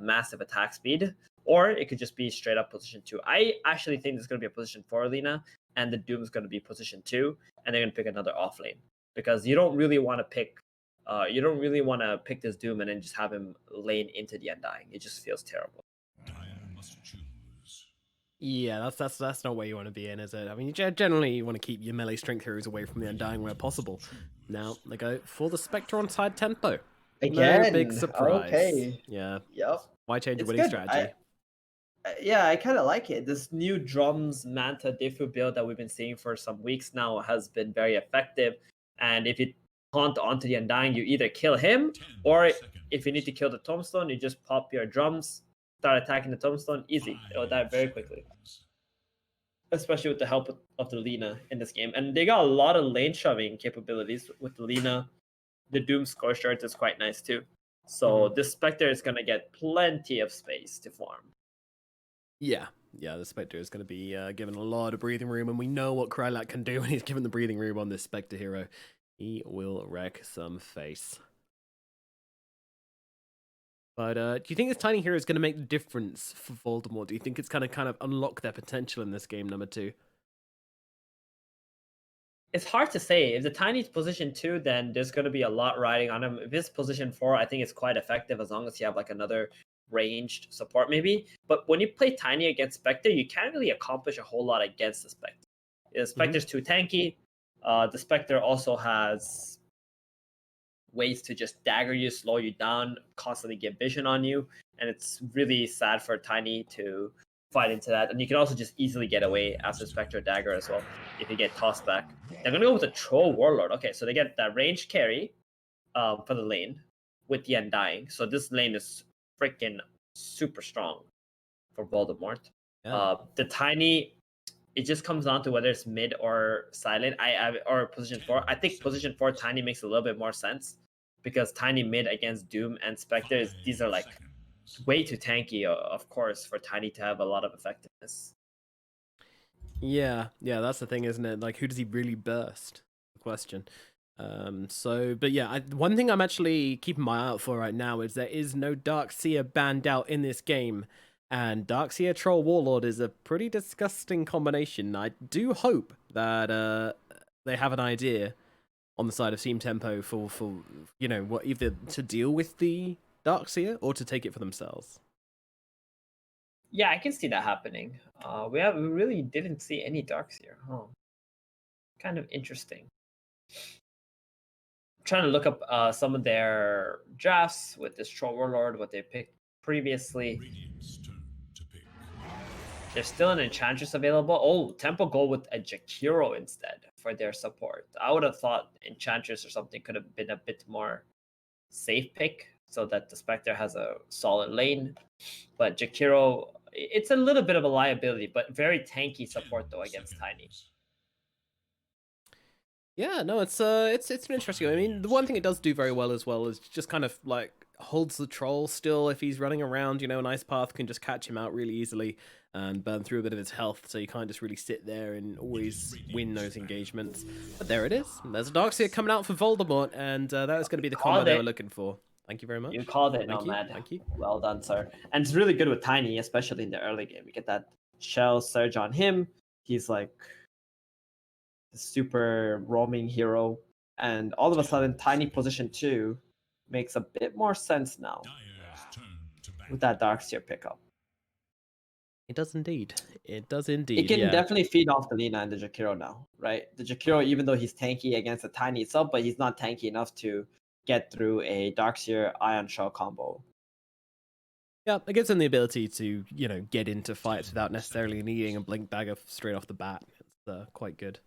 massive attack speed, or it could just be straight up position 2. I actually think there's going to be a position 4 Lina, and the Doom is going to be position 2, and they're going to pick another off lane, because you don't really want to pick this Doom and then just have him lane into the Undying. It just feels terrible. Yeah, that's not where you want to be in, is it? I mean, generally you want to keep your melee strength heroes away from the Undying where possible. Now they go for the Spectre on side tempo. Again, no big surprise. Okay. Yeah. Yep. Why change your It's winning good. strategy? Yeah, I kind of like it. This new drums Manta Diffu build that we've been seeing for some weeks now has been very effective. And if you taunt onto the Undying, you either kill him, or if you need to kill the Tombstone, you just pop your drums, start attacking the Tombstone, easy. It'll die very quickly. Especially with the help of the Lina in this game. And they got a lot of lane shoving capabilities with the Lina. The Doom Scorched Earth is quite nice too. So this Spectre is going to get plenty of space to farm. Yeah, the Spectre is going to be given a lot of breathing room, and we know what Krylat can do when he's given the breathing room on this Spectre hero. He will wreck some face. But do you think this tiny hero is going to make the difference for Voldemort? Do you think it's going to kind of unlock their potential in this game, number 2? It's hard to say. If the tiny's position 2, then there's going to be a lot riding on him. If it's position 4, I think it's quite effective as long as you have like another ranged support maybe. But when you play tiny against Spectre, you can't really accomplish a whole lot against the Spectre. The Spectre's too tanky. The Spectre also has ways to just dagger you, slow you down, constantly get vision on you, and it's really sad for Tiny to fight into that. And you can also just easily get away after Spectre Dagger as well if you get tossed back. They're gonna go with the Troll Warlord. Okay, so they get that ranged carry for the lane with the Undying. So this lane is freaking super strong for Voldemort. Yeah. The Tiny, it just comes down to whether it's mid or silent. Or position 4. I think position 4 Tiny makes a little bit more sense, because Tiny mid against Doom and Spectre, these are like way too tanky, of course, for Tiny to have a lot of effectiveness. Yeah, that's the thing, isn't it? Like, who does he really burst? Question. But yeah, one thing I'm actually keeping my eye out for right now is there is no Darkseer banned out in this game. And Darkseer Troll Warlord is a pretty disgusting combination. I do hope that they have an idea on the side of Team Tempo for you know, what, either to deal with the Darkseer or to take it for themselves. Yeah, I can see that happening. We really didn't see any Darkseer. Kind of interesting. I'm trying to look up some of their drafts with this Troll Warlord, what they picked previously. There's still an Enchantress available. Oh, Tempo go with a Jakiro instead for their support. I would have thought Enchantress or something could have been a bit more safe pick so that the Spectre has a solid lane. But Jakiro, it's a little bit of a liability, but very tanky support though against Tiny. Yeah, no, it's been interesting. I mean, the one thing it does do very well as well is just kind of like holds the troll still. If he's running around, you know, an Ice Path can just catch him out really easily and burn through a bit of his health, so you can't just really sit there and always win those engagements. But there it is. There's a Darkseer coming out for Voldemort, and that was going to be the combo they were looking for. Thank you very much. You called it, Nomad. Thank you. Well done, sir. And it's really good with Tiny, especially in the early game. You get that Shell Surge on him. He's like a super roaming hero. And all of a sudden, Tiny position 2 makes a bit more sense now with that Darkseer pickup. It does indeed. It does indeed. It can definitely feed off the Lina and the Jakiro now, right? The Jakiro, even though he's tanky against a Tiny itself, but he's not tanky enough to get through a Darkseer Ion Shell combo. Yeah, it gives him the ability to, you know, get into fights without necessarily needing a Blink Dagger straight off the bat. It's quite good.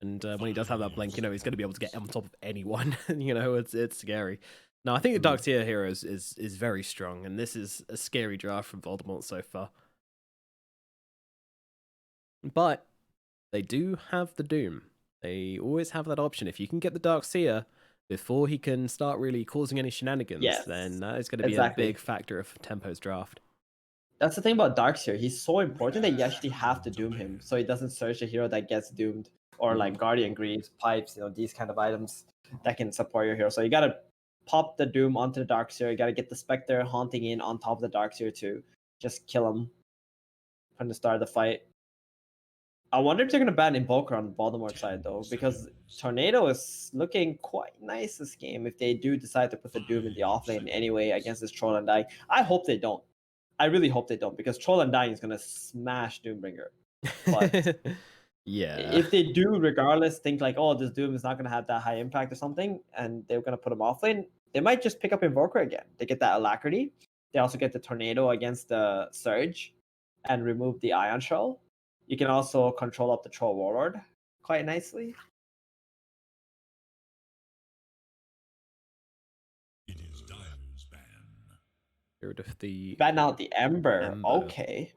And when he does have that Blink, you know, he's going to be able to get on top of anyone. You know, it's scary. No, I think the Darkseer hero is very strong, and this is a scary draft from Voldemort so far. But they do have the Doom. They always have that option. If you can get the Darkseer before he can start really causing any shenanigans, then that is going to be a big factor of Tempo's draft. That's the thing about Darkseer. He's so important that you actually have to Doom him, so he doesn't search a hero that gets doomed, or like Guardian Greaves, Pipes, you know, these kind of items that can support your hero. So you gotta pop the Doom onto the Darkseer. You gotta get the Spectre haunting in on top of the Darkseer to just kill him from the start of the fight. I wonder if they're gonna ban Invoker on the Voldemort side though, because Tornado is looking quite nice this game. If they do decide to put the Doom in the offlane anyway against this Troll and Dying, I hope they don't. I really hope they don't, because Troll and Dying is gonna smash Doombringer. But yeah, if they do, regardless, think like, oh, this Doom is not gonna have that high impact or something, and they're gonna put him offlane, they might just pick up Invoker again. They get that Alacrity. They also get the Tornado against the Surge, and remove the Ion Shell. You can also control up the Troll Warlord quite nicely. It is Dire's ban. get rid of the Ban out the Ember. Ember. Okay.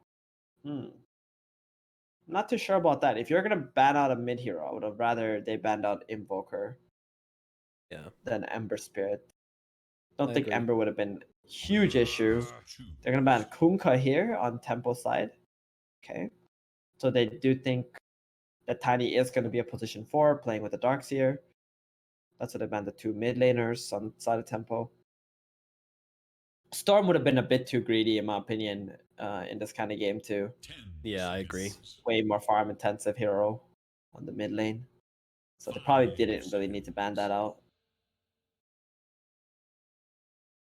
Not too sure about that. If you're gonna ban out a mid hero, I would have rather they banned out Invoker than Ember Spirit. Don't I think agree. Ember would have been a huge issue. They're gonna ban Kunkka here on Tempo side. Okay. So they do think that Tiny is gonna be a position 4, playing with the Darkseer. That's what they banned the 2 mid laners on side of Tempo. Storm would have been a bit too greedy, in my opinion, in this kind of game too. Yeah, I agree. Way more farm intensive hero on the mid lane. So they probably didn't really need to ban that out.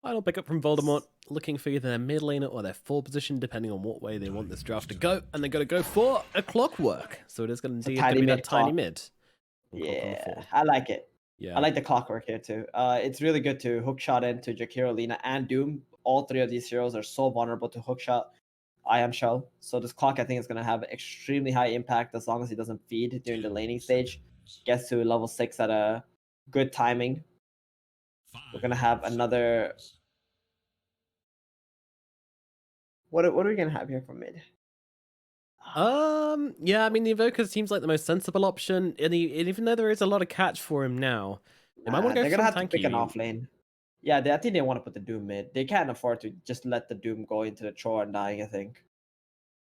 Final pickup from Voldemort, looking for either their mid laner or their 4 position, depending on what way they want this draft to go. And they're going to go for a Clockwork. So it is going to be that tiny mid. Yeah, I like it. Yeah, I like the Clockwork here too. It's really good to hookshot into Jakiro, Lina, and Doom. All 3 of these heroes are so vulnerable to hookshot, Ion Shell. So this Clock, I think, is going to have extremely high impact as long as he doesn't feed during the laning stage. Gets to level 6 at a good timing. We're going to have another... What are we going to have here for mid? yeah, I mean, the Invoker seems like the most sensible option, and even though there is a lot of catch for him now, they might want to go they're for gonna have tanky. to pick an off lane. Yeah, I think they want to put the Doom mid. They can't afford to just let the Doom go into the Troll and Dying, I think.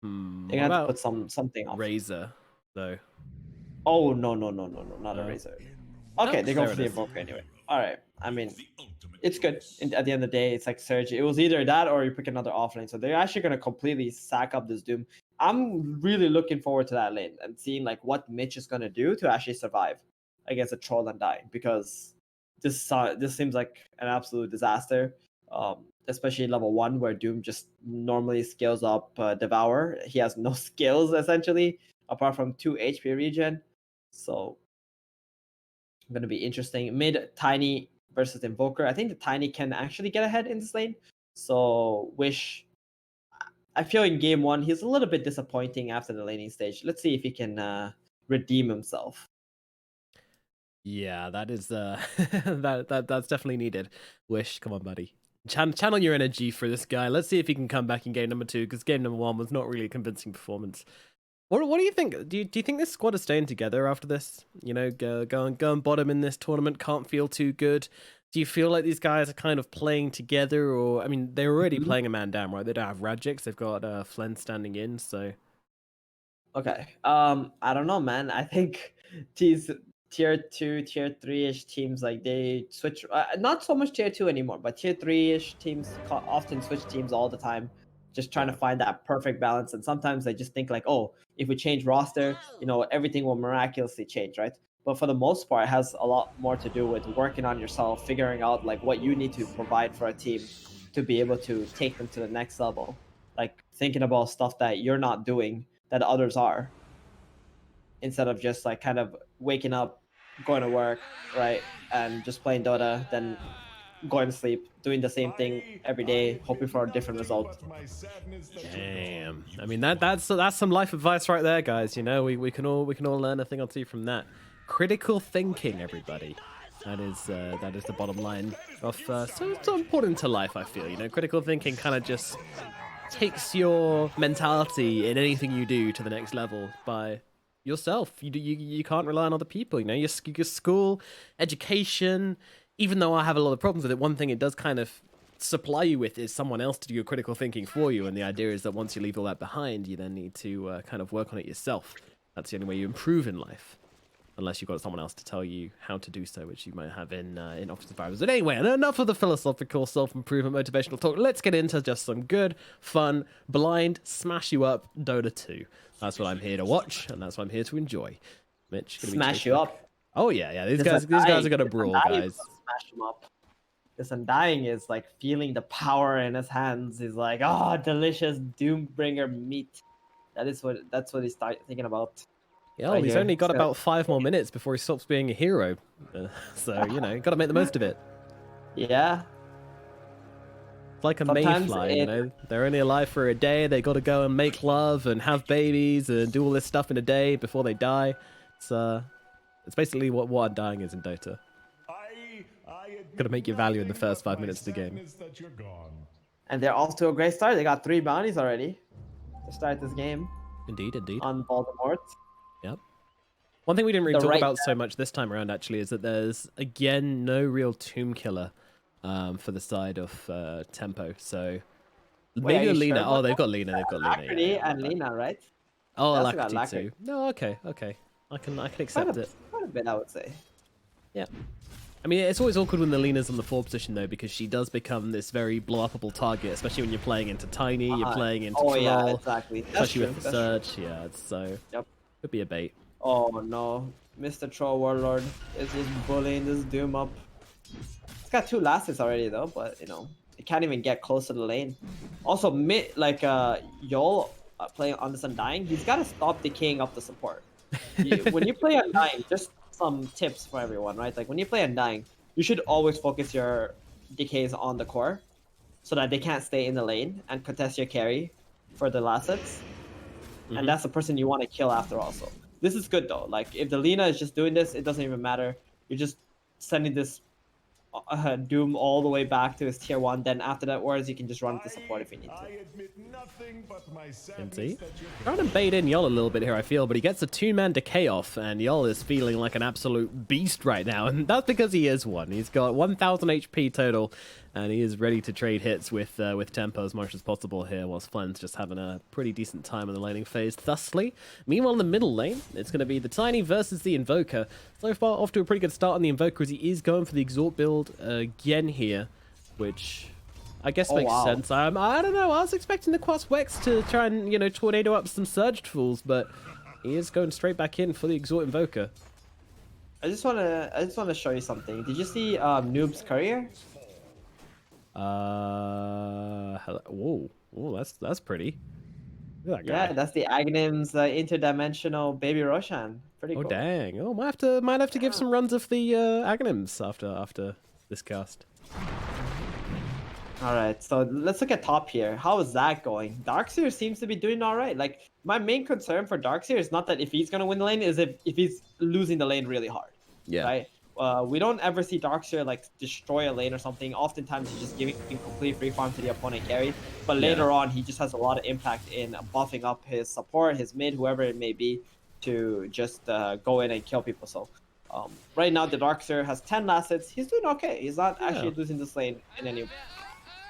They're gonna have to put something off. Razor, though. Oh, no, not a Razor. Okay, they go for the Invoker anyway. All right, I mean, it's good. At the end of the day, it's like Surge. It was either that or you pick another off lane. So they're actually gonna completely sack up this Doom. I'm really looking forward to that lane and seeing like what Mitch is gonna do to actually survive against a Troll and Dying, because this seems like an absolute disaster, especially level 1 where Doom just normally scales up Devour. He has no skills essentially apart from 2 HP regen. So going to be interesting. Mid Tiny versus Invoker. I think the Tiny can actually get ahead in this lane. So Wish, I feel in game 1 he's a little bit disappointing after the laning stage. Let's see if he can redeem himself. Yeah, that is that's definitely needed. Wish, come on, buddy. Channel your energy for this guy. Let's see if he can come back in game number 2, because game number 1 was not really a convincing performance. What do you think? Do you think this squad is staying together after this? You know, going bottom in this tournament can't feel too good. Do you feel like these guys are kind of playing together, or I mean, they're already playing a man down, right? They don't have Radjix. They've got Flen standing in, so. Okay. I don't know, man. I think these tier 2, tier 3-ish teams, like they switch. Not so much tier 2 anymore, but tier 3-ish teams often switch teams all the time, just trying to find that perfect balance. And sometimes they just think like, oh, if we change roster, you know, everything will miraculously change, right? But for the most part, it has a lot more to do with working on yourself, figuring out like what you need to provide for a team to be able to take them to the next level. Like thinking about stuff that you're not doing that others are, instead of just like kind of waking up, going to work, right, and just playing Dota, then going to sleep, doing the same thing every day, hoping for a different result. Damn. I mean, that's some life advice right there, guys. You know, we can all learn a thing or two from that. Critical thinking, everybody. That is the bottom line of so important to life. I feel, you know, critical thinking kind of just takes your mentality in anything you do to the next level by yourself. You can't rely on other people. You know, your school, education. Even though I have a lot of problems with it, one thing it does kind of supply you with is someone else to do your critical thinking for you. And the idea is that once you leave all that behind, you then need to kind of work on it yourself. That's the only way you improve in life. unless you've got someone else to tell you how to do so, which you might have in Office Environments. But anyway, enough of the philosophical self-improvement motivational talk. Let's get into just some good, fun, blind, smash you up Dota 2. That's what I'm here to watch, and that's what I'm here to enjoy. Mitch, Smash you up. Oh yeah. These guys are gonna brawl, guys. Smash him up. This Undying is like feeling the power in his hands. He's like, oh, delicious Doombringer meat. That's what he's thinking about. Yeah, well, he's only got about 5 more minutes before he stops being a hero. So, you know, got to make the most of it. Yeah. It's like a mayfly, you know. They're only alive for a day. They got to go and make love and have babies and do all this stuff in a day before they die. It's basically what Undying is in Dota. Got to make your value in the first 5 minutes of the game. And they're off to a great start. They got 3 bounties already to start this game. Indeed. On Voldemort. Yep. One thing we didn't really talk about so much this time around, actually, is that there's, again, no real tomb killer for the side of Tempo. So maybe Lina. Sure they've got Lina. Alacrity and Lina, right? Oh, Alacrity too. No, okay. I can accept it. Quite a bit, I would say. Yeah. I mean, it's always awkward when the Lina's on the 4 position, though, because she does become this very blow-upable target, especially when you're playing into Tiny, you're playing into Troll. Yeah, exactly. Especially with the Surge, yeah, so... Yep. Could be a bait. Oh, no. Mr. Troll Warlord is just bullying this Doom up. It's got 2 last hits already, though, but, you know, it can't even get close to the lane. Also, Yol playing on this Undying, he's got to stop decaying up the support. When you play Undying, just some tips for everyone, right? Like when you play Undying, you should always focus your decays on the core so that they can't stay in the lane and contest your carry for the last hits. And that's the person you want to kill after also. This is good though. Like if the Lina is just doing this, it doesn't even matter. You're just sending this Doom all the way back to his tier 1. Then after that, whereas you can just run to support if you need to. Can see. Trying to bait in Yol a little bit here, I feel, but he gets a 2-man decay off, and Yol is feeling like an absolute beast right now, and that's because he is one. He's got 1,000 HP total, and he is ready to trade hits with Tempo as much as possible here, whilst Flynn's just having a pretty decent time in the laning phase, thusly. Meanwhile, in the middle lane, it's going to be the Tiny versus the Invoker. So far, off to a pretty good start on the Invoker, as he is going for the Exhort build again here, which I guess makes sense. I don't know, I was expecting the Quas Wex to try and, you know, tornado up some Surged fools, but he is going straight back in for the Exhort Invoker. I just wanna show you something. Did you see Noob's Courier? Whoa, that's pretty. Look at that guy. Yeah, that's the Agnim's interdimensional baby Roshan. Pretty cool. Oh dang! Oh, might have to give some runs of the Agnim's after this cast. All right, so let's look at top here. How is that going? Darkseer seems to be doing all right. Like my main concern for Darkseer is not that if he's gonna win the lane, is if he's losing the lane really hard. Yeah. Right. We don't ever see Darkseer like destroy a lane or something. Oftentimes he's just giving complete free farm to the opponent carry. But later on, he just has a lot of impact in buffing up his support, his mid, whoever it may be, to just go in and kill people. So right now, the Darkseer has 10 last hits. He's doing okay. He's not actually losing this lane in any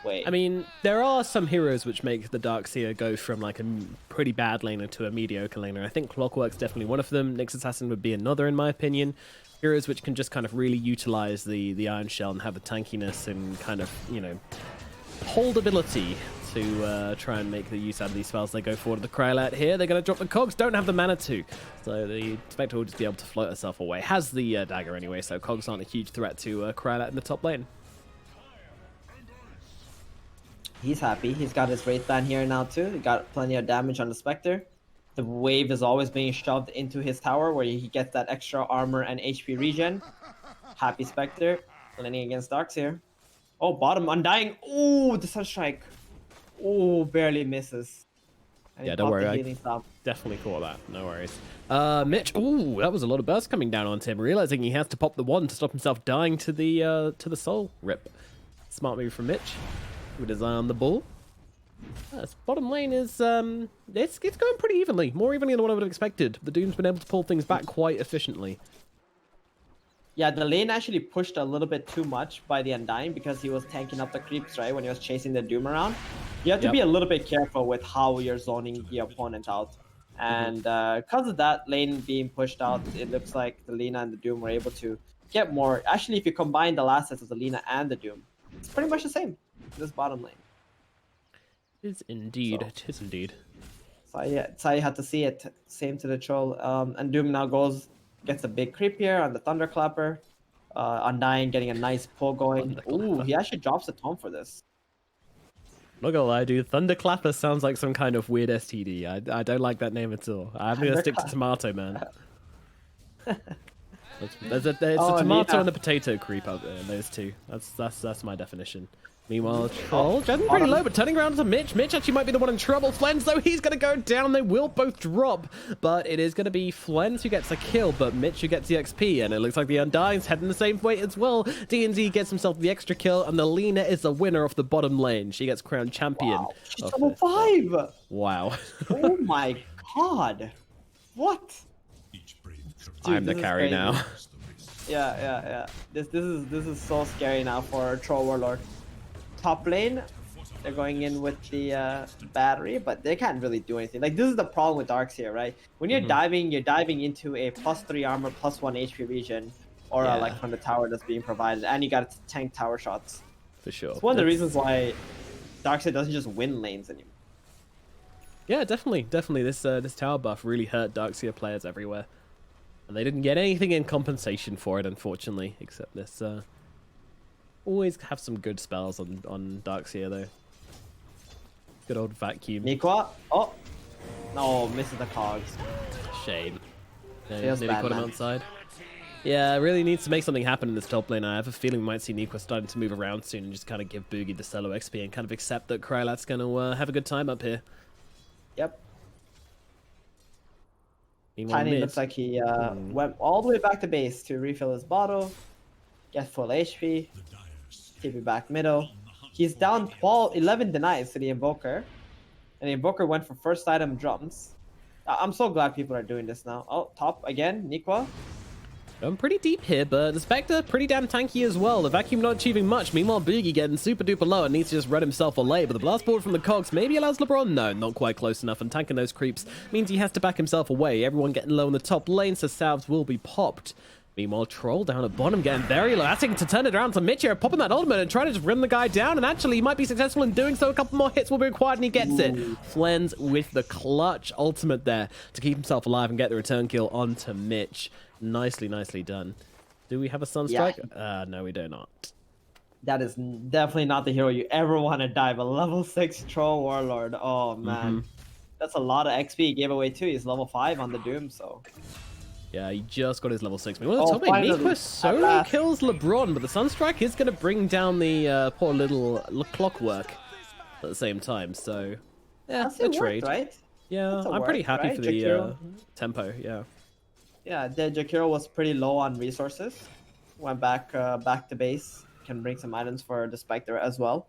way. I mean, there are some heroes which make the Darkseer go from like a pretty bad laner to a mediocre laner. I think Clockwork's definitely one of them. Nyx Assassin would be another, in my opinion. Heroes which can just kind of really utilize the Iron Shell and have the tankiness and kind of, you know, holdability to try and make the use out of these spells. They go forward to the Krylat here. They're going to drop the Cogs. Don't have the mana to. So the Spectre will just be able to float herself away. Has the dagger anyway, so Cogs aren't a huge threat to Krylat in the top lane. He's happy. He's got his Wraith Band here now too. He got plenty of damage on the Spectre. The wave is always being shoved into his tower where he gets that extra armor and HP regen. Happy Spectre. Landing against Darkseer. Oh, bottom Undying. Oh, the Sunstrike. Oh, barely misses. And yeah, don't worry. I definitely caught that. No worries. Mitch. Oh, that was a lot of burst coming down on him. Realizing he has to pop the wand to stop himself dying to the soul rip. Smart move from Mitch. With his eye on the ball. This bottom lane is it's going pretty evenly, more evenly than what I would have expected. The Doom's been able to pull things back quite efficiently. Yeah, the lane actually pushed a little bit too much by the Undying because he was tanking up the creeps, right, when he was chasing the Doom around. You have to be a little bit careful with how you're zoning the opponent out. And because of that lane being pushed out, it looks like the Lina and the Doom were able to get more. Actually, if you combine the last sets of the Lina and the Doom, it's pretty much the same in this bottom lane. It is indeed. It is indeed. So yeah, Tsai had to see it. Same to the troll. And Doom now gets a big creep here on the Thunderclapper. Undying getting a nice pull going. Ooh, he actually drops a taunt for this. Not gonna lie, dude. Thunderclapper sounds like some kind of weird STD. I don't like that name at all. I'm gonna stick to tomato, man. It's a tomato and a potato creep out there. Those two. That's my definition. Meanwhile, Troll getting pretty low, but turning around to Mitch. Mitch actually might be the one in trouble. Flens, though, he's going to go down. They will both drop, but it is going to be Flens who gets a kill, but Mitch who gets the XP, and it looks like the Undying's heading the same way as well. DNZ gets himself the extra kill, and the Lina is the winner of the bottom lane. She gets crowned champion. Wow, she's level 5! Wow. Oh my god. What? I'm the carry now. Yeah. This is so scary now for Troll Warlord. Top lane, they're going in with the battery, but they can't really do anything. Like, this is the problem with Darks here, right? When you're diving into a +3 armor, +1 HP region, or like from the tower that's being provided, and you got to tank tower shots. For sure. It's one of the reasons why Darkseid doesn't just win lanes anymore. Yeah, definitely. This tower buff really hurt Darkseer players everywhere. And they didn't get anything in compensation for it, unfortunately, except this always have some good spells on Darkseer though. Good old vacuum. Nikwa. Oh no, misses the cogs. Shame. Yeah, Feels nearly bad, caught him man. outside. Yeah, really needs to make something happen in this top lane. I have a feeling we might see Nikwa starting to move around soon and just kind of give Boogie the solo XP and kind of accept that Krylat's going to have a good time up here. Yep. Meanwhile, Tiny mid. looks like he went all the way back to base to refill his bottle, get full HP, TP back middle. He's down 11 denies to the Invoker, and the Invoker went for first item drums. I'm so glad people are doing this now. Oh, top again, Nikwa. I'm pretty deep here, but the Spectre pretty damn tanky as well. The Vacuum not achieving much. Meanwhile, Boogie getting super duper low and needs to just run himself away. But the blast board from the cogs maybe allows LeBron. No, not quite close enough. And tanking those creeps means he has to back himself away. Everyone getting low in the top lane, so salves will be popped. Meanwhile, Troll down at bottom getting very low, asking to turn it around to Mitch here, popping that ultimate and trying to just run the guy down, and actually he might be successful in doing so. A couple more hits will be required and he gets it. Flens with the clutch ultimate there to keep himself alive and get the return kill onto Mitch. Nicely done. Do we have a Sunstrike? Yeah. No, we do not. That is definitely not the hero you ever want to dive. A level 6 Troll Warlord. Oh man. That's a lot of XP he gave away too. He's level 5 on the Doom, so... Yeah, he just got his level 6. Well, finally, Nikwa solo kills LeBron, but the Sunstrike is going to bring down the poor little Clockwork at the same time, so... Yeah, a trade. Right? Yeah, I'm pretty happy for the tempo, yeah. Yeah, the Jakiro was pretty low on resources. Went back to base. Can bring some items for the Spectre as well.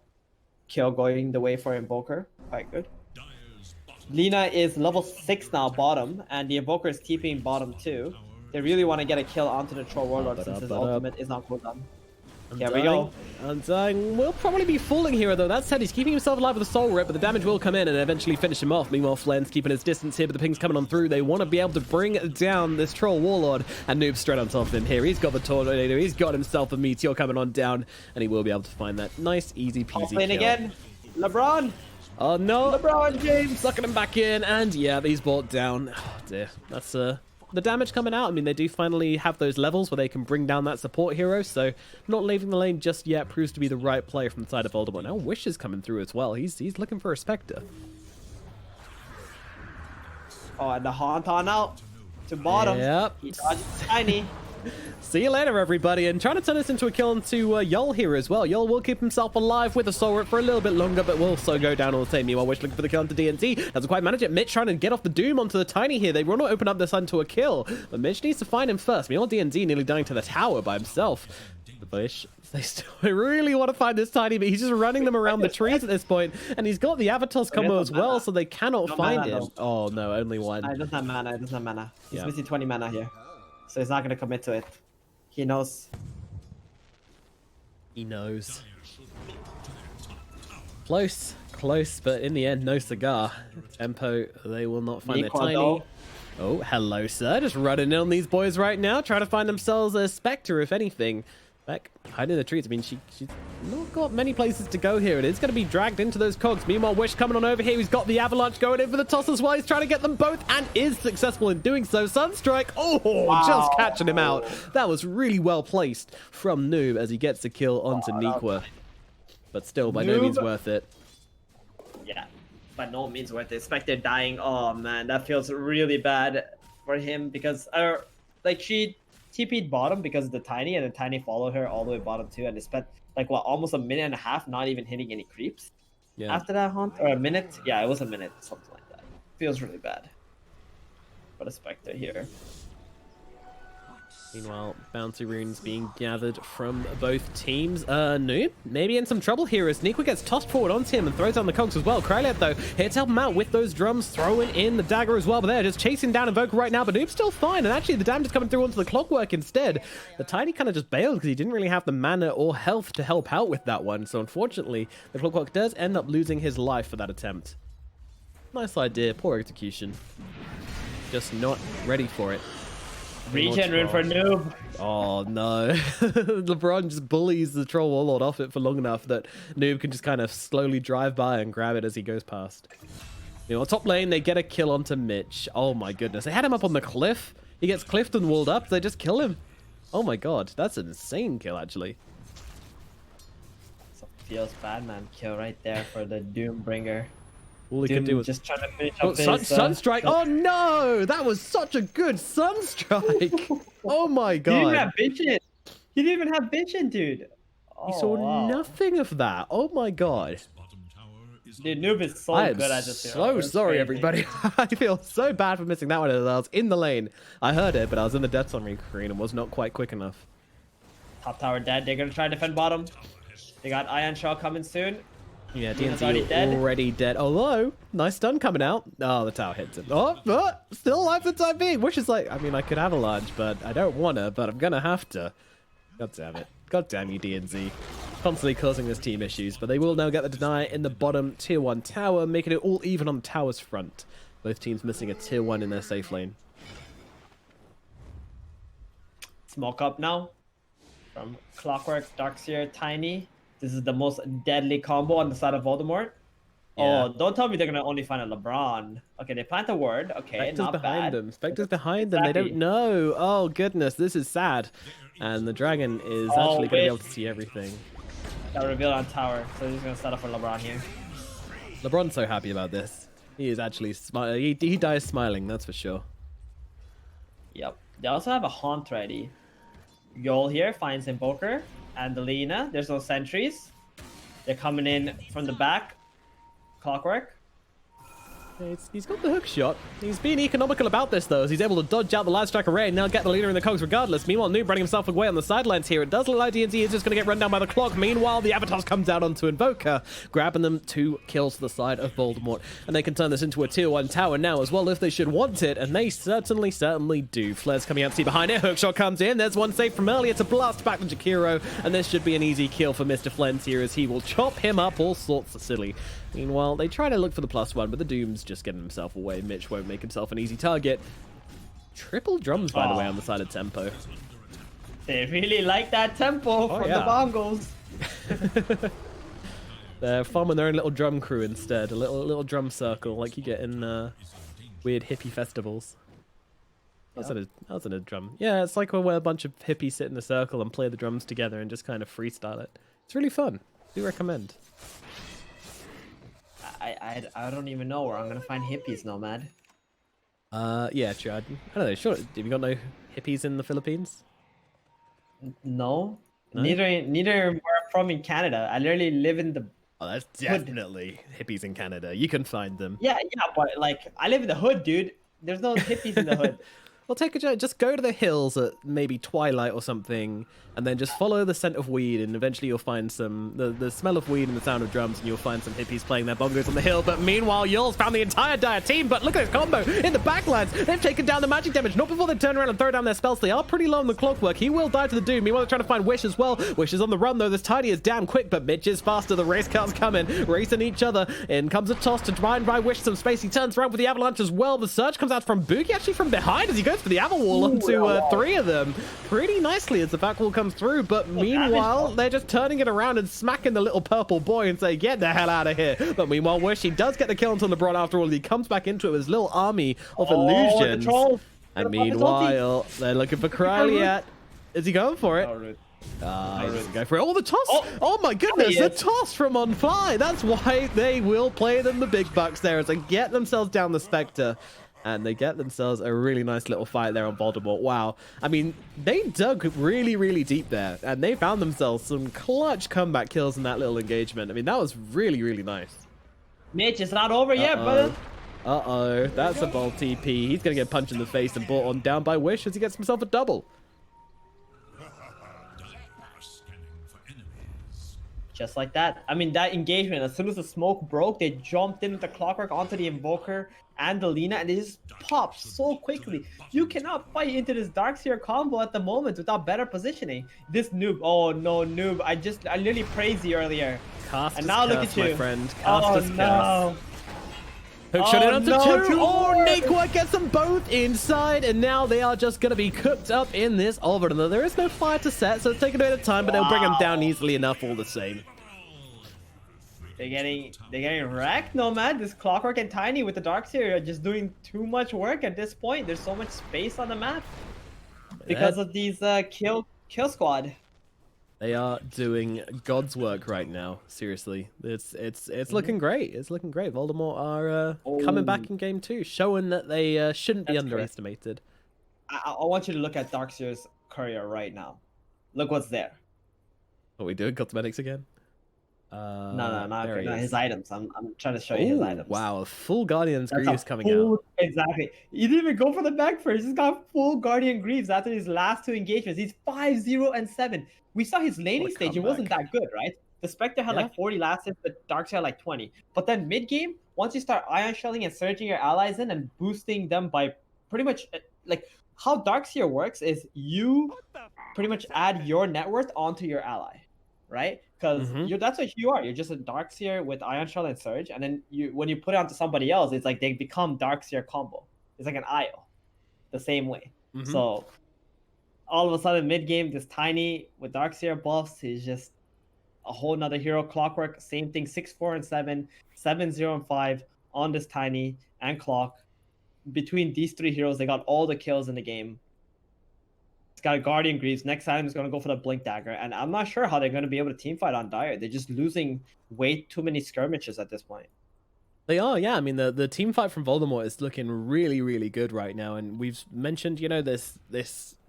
Kill going the way for Invoker. Quite good. Lina is level 6 now, bottom, and the Invoker is TPing bottom too. They really want to get a kill onto the Troll Warlord since his ultimate is not cooldown. Here we go. Undying will probably be falling here, though. That said, he's keeping himself alive with a Soul Rip, but the damage will come in and eventually finish him off. Meanwhile, Flens keeping his distance here, but the ping's coming on through. They want to be able to bring down this Troll Warlord, and Noob straight on top of him here. He's got the Tornado, he's got himself a Meteor coming on down, and he will be able to find that nice, easy peasy kill. Again. LeBron! Oh no! LeBron James! Sucking him back in, and yeah, he's brought down. Oh dear, that's the damage coming out. I mean, they do finally have those levels where they can bring down that support hero, so not leaving the lane just yet proves to be the right play from the side of Voldemort. Now Wish is coming through as well. He's looking for a Spectre. Oh, and the Haunt on out to bottom. Yep. He dodges Tiny. See you later, everybody. And trying to turn this into a kill into Yul here as well. Yul will keep himself alive with a Soul Rip for a little bit longer, but will also go down all the same. Meanwhile, Wish looking for the kill onto DNC. Doesn't quite manage it. Mitch trying to get off the Doom onto the Tiny here. They want to open up the Sun to a kill, but Mitch needs to find him first. Meanwhile, DNC nearly dying to the tower by himself. The Bush, they still really want to find this Tiny, but he's just running them around the trees at this point, and he's got the Avatar's combo as well, so they cannot find him. Oh no, only one. He doesn't have mana. He doesn't have mana. He's Yeah. missing 20 mana here, so he's not going to commit to it. He knows. He knows. Close. close, but in the end, no cigar. Tempo, they will not find their Nico, tiny. though. Oh, hello, sir. Just running in on these boys right now, trying to find themselves a Spectre, if anything. Back hiding in the trees. I mean, she's not got many places to go here. It is going to be dragged into those cogs. Meanwhile, Wish coming on over here. He's got the Avalanche going in for the toss as well. He's trying to get them both and is successful in doing so. Sunstrike, Wow. just catching him out. That was really well placed from Noob as he gets the kill onto Nikwa. But still, by no Noob. means worth it. Yeah, by no means worth it. Spectre dying. Oh man, that feels really bad for him because like she TP'd bottom because of the tiny, and the tiny followed her all the way bottom too, and they spent like what, almost a minute and a half not even hitting any creeps. Yeah. After that hunt, or a minute? Yeah, it was a minute, something like that. Feels really bad for the Spectre here. Meanwhile, bounty runes being gathered from both teams. Noob, maybe in some trouble here as Nikwa gets tossed forward onto him and throws down the cogs as well. Krylet, though, here to help him out with those drums, throwing in the dagger as well. But they're just chasing down Invoker right now, but Noob's still fine. And actually, the damage is coming through onto the clockwork instead. The Tiny kind of just bailed because he didn't really have the mana or health to help out with that one. So unfortunately, the clockwork does end up losing his life for that attempt. Nice idea, poor execution. Just not ready for it. Regen rune for Noob. Oh no. LeBron just bullies the Troll Warlord off it for long enough that Noob can just kind of slowly drive by and grab it as he goes past. You know, top lane, they get a kill onto Mitch. Oh my goodness. They had him up on the cliff. He gets cliffed and walled up. They just kill him. Oh my god. That's an insane kill, actually. So feels bad, man. Kill right there for the Doombringer. All he Doom could do was... just trying to finish Oh, up his... Sunstrike! Oh no! That was such a good Sunstrike! Oh my He didn't even god. have vision. He didn't even have vision, dude. You Oh, saw wow. nothing of that. Oh my god. Bottom tower is Dude, Noob is so I am good at this. so sorry, everybody. I feel so bad for missing that one. I was in the lane. I heard it, but I was in the death summary screen and was not quite quick enough. Top tower dead. They're gonna try to defend bottom. They got Ion Shaw coming soon. Yeah, Luna's DNC already dead. Although, nice stun coming out. Oh, the tower hits him. Oh, but still alive for the time being. Which is like, I mean, I could avalanche, but I don't wanna, but I'm gonna have to. God damn it. God damn you, DNZ. Constantly causing this team issues, but they will now get the deny in the bottom tier 1 tower, making it all even on the tower's front. Both teams missing a tier 1 in their safe lane. Smoke up now. From Clockwork, Darkseer, Tiny. This is the most deadly combo on the side of Voldemort. Yeah. Oh, don't tell me they're gonna only find a LeBron. Okay, they plant a word. Okay, Spectre's not behind bad. them. Spectre's behind them. They Exactly. don't know. Oh, goodness. This is sad. And the dragon is Oh, actually going to be wait. able to see everything. Got revealed on tower, so he's gonna set up for LeBron here. LeBron's so happy about this. He is actually smiling. He dies smiling, that's for sure. Yep. They also have a haunt ready. Yol here finds Invoker and the Lina. There's no sentries. They're coming in from the back. Clockwork. He's got the hook shot. He's being economical about this, though, as he's able to dodge out the last strike array and now get the leader in the cogs regardless. Meanwhile, Noob running himself away on the sidelines here. It does look like DNZ is just going to get run down by the clock. Meanwhile, the Avatars comes out onto Invoker, grabbing them 2 kills to the side of Voldemort. And they can turn this into a tier 1 tower now as well if they should want it, and they certainly do. Flares coming out to see behind it. Hookshot comes in. There's one save from earlier to blast back to Jakiro, and this should be an easy kill for Mr. Flens here as he will chop him up all sorts of silly. Meanwhile, they try to look for the +1, but the Doom's just getting himself away. Mitch won't make himself an easy target. Triple drums, by the way, on the side of Tempo. They really like that tempo from yeah. the bongos. They're farming their own little drum crew instead. A little drum circle like you get in weird hippie festivals. That was in a drum. Yeah, it's like where a bunch of hippies sit in a circle and play the drums together and just kind of freestyle it. It's really fun. Do recommend. I don't even know where I'm gonna find hippies, Nomad. Yeah, true. I don't know. Sure. Have you got no hippies in the Philippines? No. No? Neither where I'm from in Canada. I literally live in the Oh, that's definitely hippies in Canada. You can find them. yeah, but like I live in the hood, dude. There's no hippies in the hood. Well, take a just go to the hills at maybe twilight or something, and then just follow the scent of weed, and eventually you'll find the smell of weed and the sound of drums, and you'll find some hippies playing their bongos on the hill. But meanwhile, Yule's found the entire Dire team. But look at this combo in the backlines. They've taken down the magic damage. Not before they turn around and throw down their spells. They are pretty low on the clockwork. He will die to the Doom. Meanwhile, they're trying to find Wish as well. Wish is on the run though. This Tiny is damn quick, but Mitch is faster. The race car's coming, racing each other. In comes a toss to try and buy Wish some space. He turns around with the avalanche as well. The surge comes out from Boogie, actually from behind as he goes for the Avalwall onto three of them. Pretty nicely as the back wall comes through, but meanwhile, they're just turning it around and smacking the little purple boy and say, get the hell out of here. But meanwhile, Wish, he does get the kill on LeBron after all. He comes back into it with his little army of illusions. And meanwhile, they're looking for Kryliat. Is he going for it? He doesn't go for it. Oh, the toss! Oh my goodness, the toss from On Fly! That's why they will play them the big bucks there as they get themselves down the Spectre. And they get themselves a really nice little fight there on Voldemort. Wow. I mean, they dug really, really deep there. And they found themselves some clutch comeback kills in that little engagement. I mean, that was really, really nice. Mitch, it's not over yet, brother. Uh-oh. That's a bold TP. He's going to get punched in the face and brought on down by Wish as he gets himself a double. Just like that. I mean, that engagement, as soon as the smoke broke, they jumped in with the clockwork onto the Invoker and the Lina, and they just popped so quickly. You cannot fight into this Darkseer combo at the moment without better positioning. This noob, oh no, noob. I literally praised you earlier. Cast and now curse, look at you. My friend. Cast no. Hook shot it onto two. Oh, Nakeward gets them both inside, and now they are just going to be cooked up in this Overton. There is no fire to set, so it's taking a bit of time, but they'll bring them down easily enough all the same. They're getting wrecked, Nomad. This Clockwork and Tiny with the Darkseer are just doing too much work at this point. There's so much space on the map because of these kill squad. They are doing God's work right now. Seriously, it's looking great. It's looking great. Voldemort are coming back in game 2, showing that they shouldn't be underestimated. I want you to look at Darkseer's courier right now. Look what's there. What we doing? Cosmetics again? No, his items. I'm trying to show you his items. Wow, a full Guardian's Greaves coming out. Exactly. He didn't even go for the back first. He's got full Guardian Greaves after his last 2 engagements. He's 5-0 and 7. We saw his laning stage. It wasn't that good, right? The Spectre had like 40 last hits, but Darkseer had like 20. But then mid-game, once you start Ion Shelling and surging your allies in and boosting them by pretty much like how Darkseer works is you pretty much add your net worth onto your ally, right? Because that's what you are. You're just a Darkseer with Ion Shell and Surge, and then when you put it onto somebody else, it's like they become Darkseer combo. It's like an IO, the same way. So all of a sudden, mid game, this Tiny with Darkseer buffs, he's just a whole nother hero. Clockwork, same thing, 6-4 and 7, 7-0 and 5 on this Tiny and Clock. Between these 3 heroes, they got all the kills in the game. It's got Guardian Greaves. Next item is going to go for the Blink Dagger. And I'm not sure how they're going to be able to teamfight on Dire. They're just losing way too many skirmishes at this point. They are, yeah. I mean, the team fight from Voldemort is looking really, really good right now. And we've mentioned, you know, this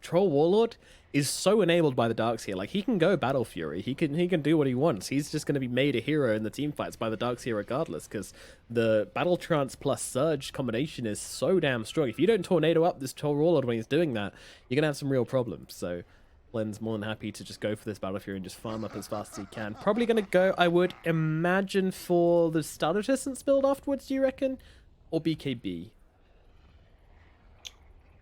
Troll Warlord is so enabled by the Darkseer. Like, he can go Battle Fury. He can do what he wants. He's just going to be made a hero in the team fights by the Darkseer regardless, because the Battle Trance plus Surge combination is so damn strong. If you don't tornado up this Troll Warlord when he's doing that, you're going to have some real problems. So Len's more than happy to just go for this Battle Fury and just farm up as fast as he can. Probably going to go, I would imagine, for the Starter Distance build afterwards, do you reckon? Or BKB?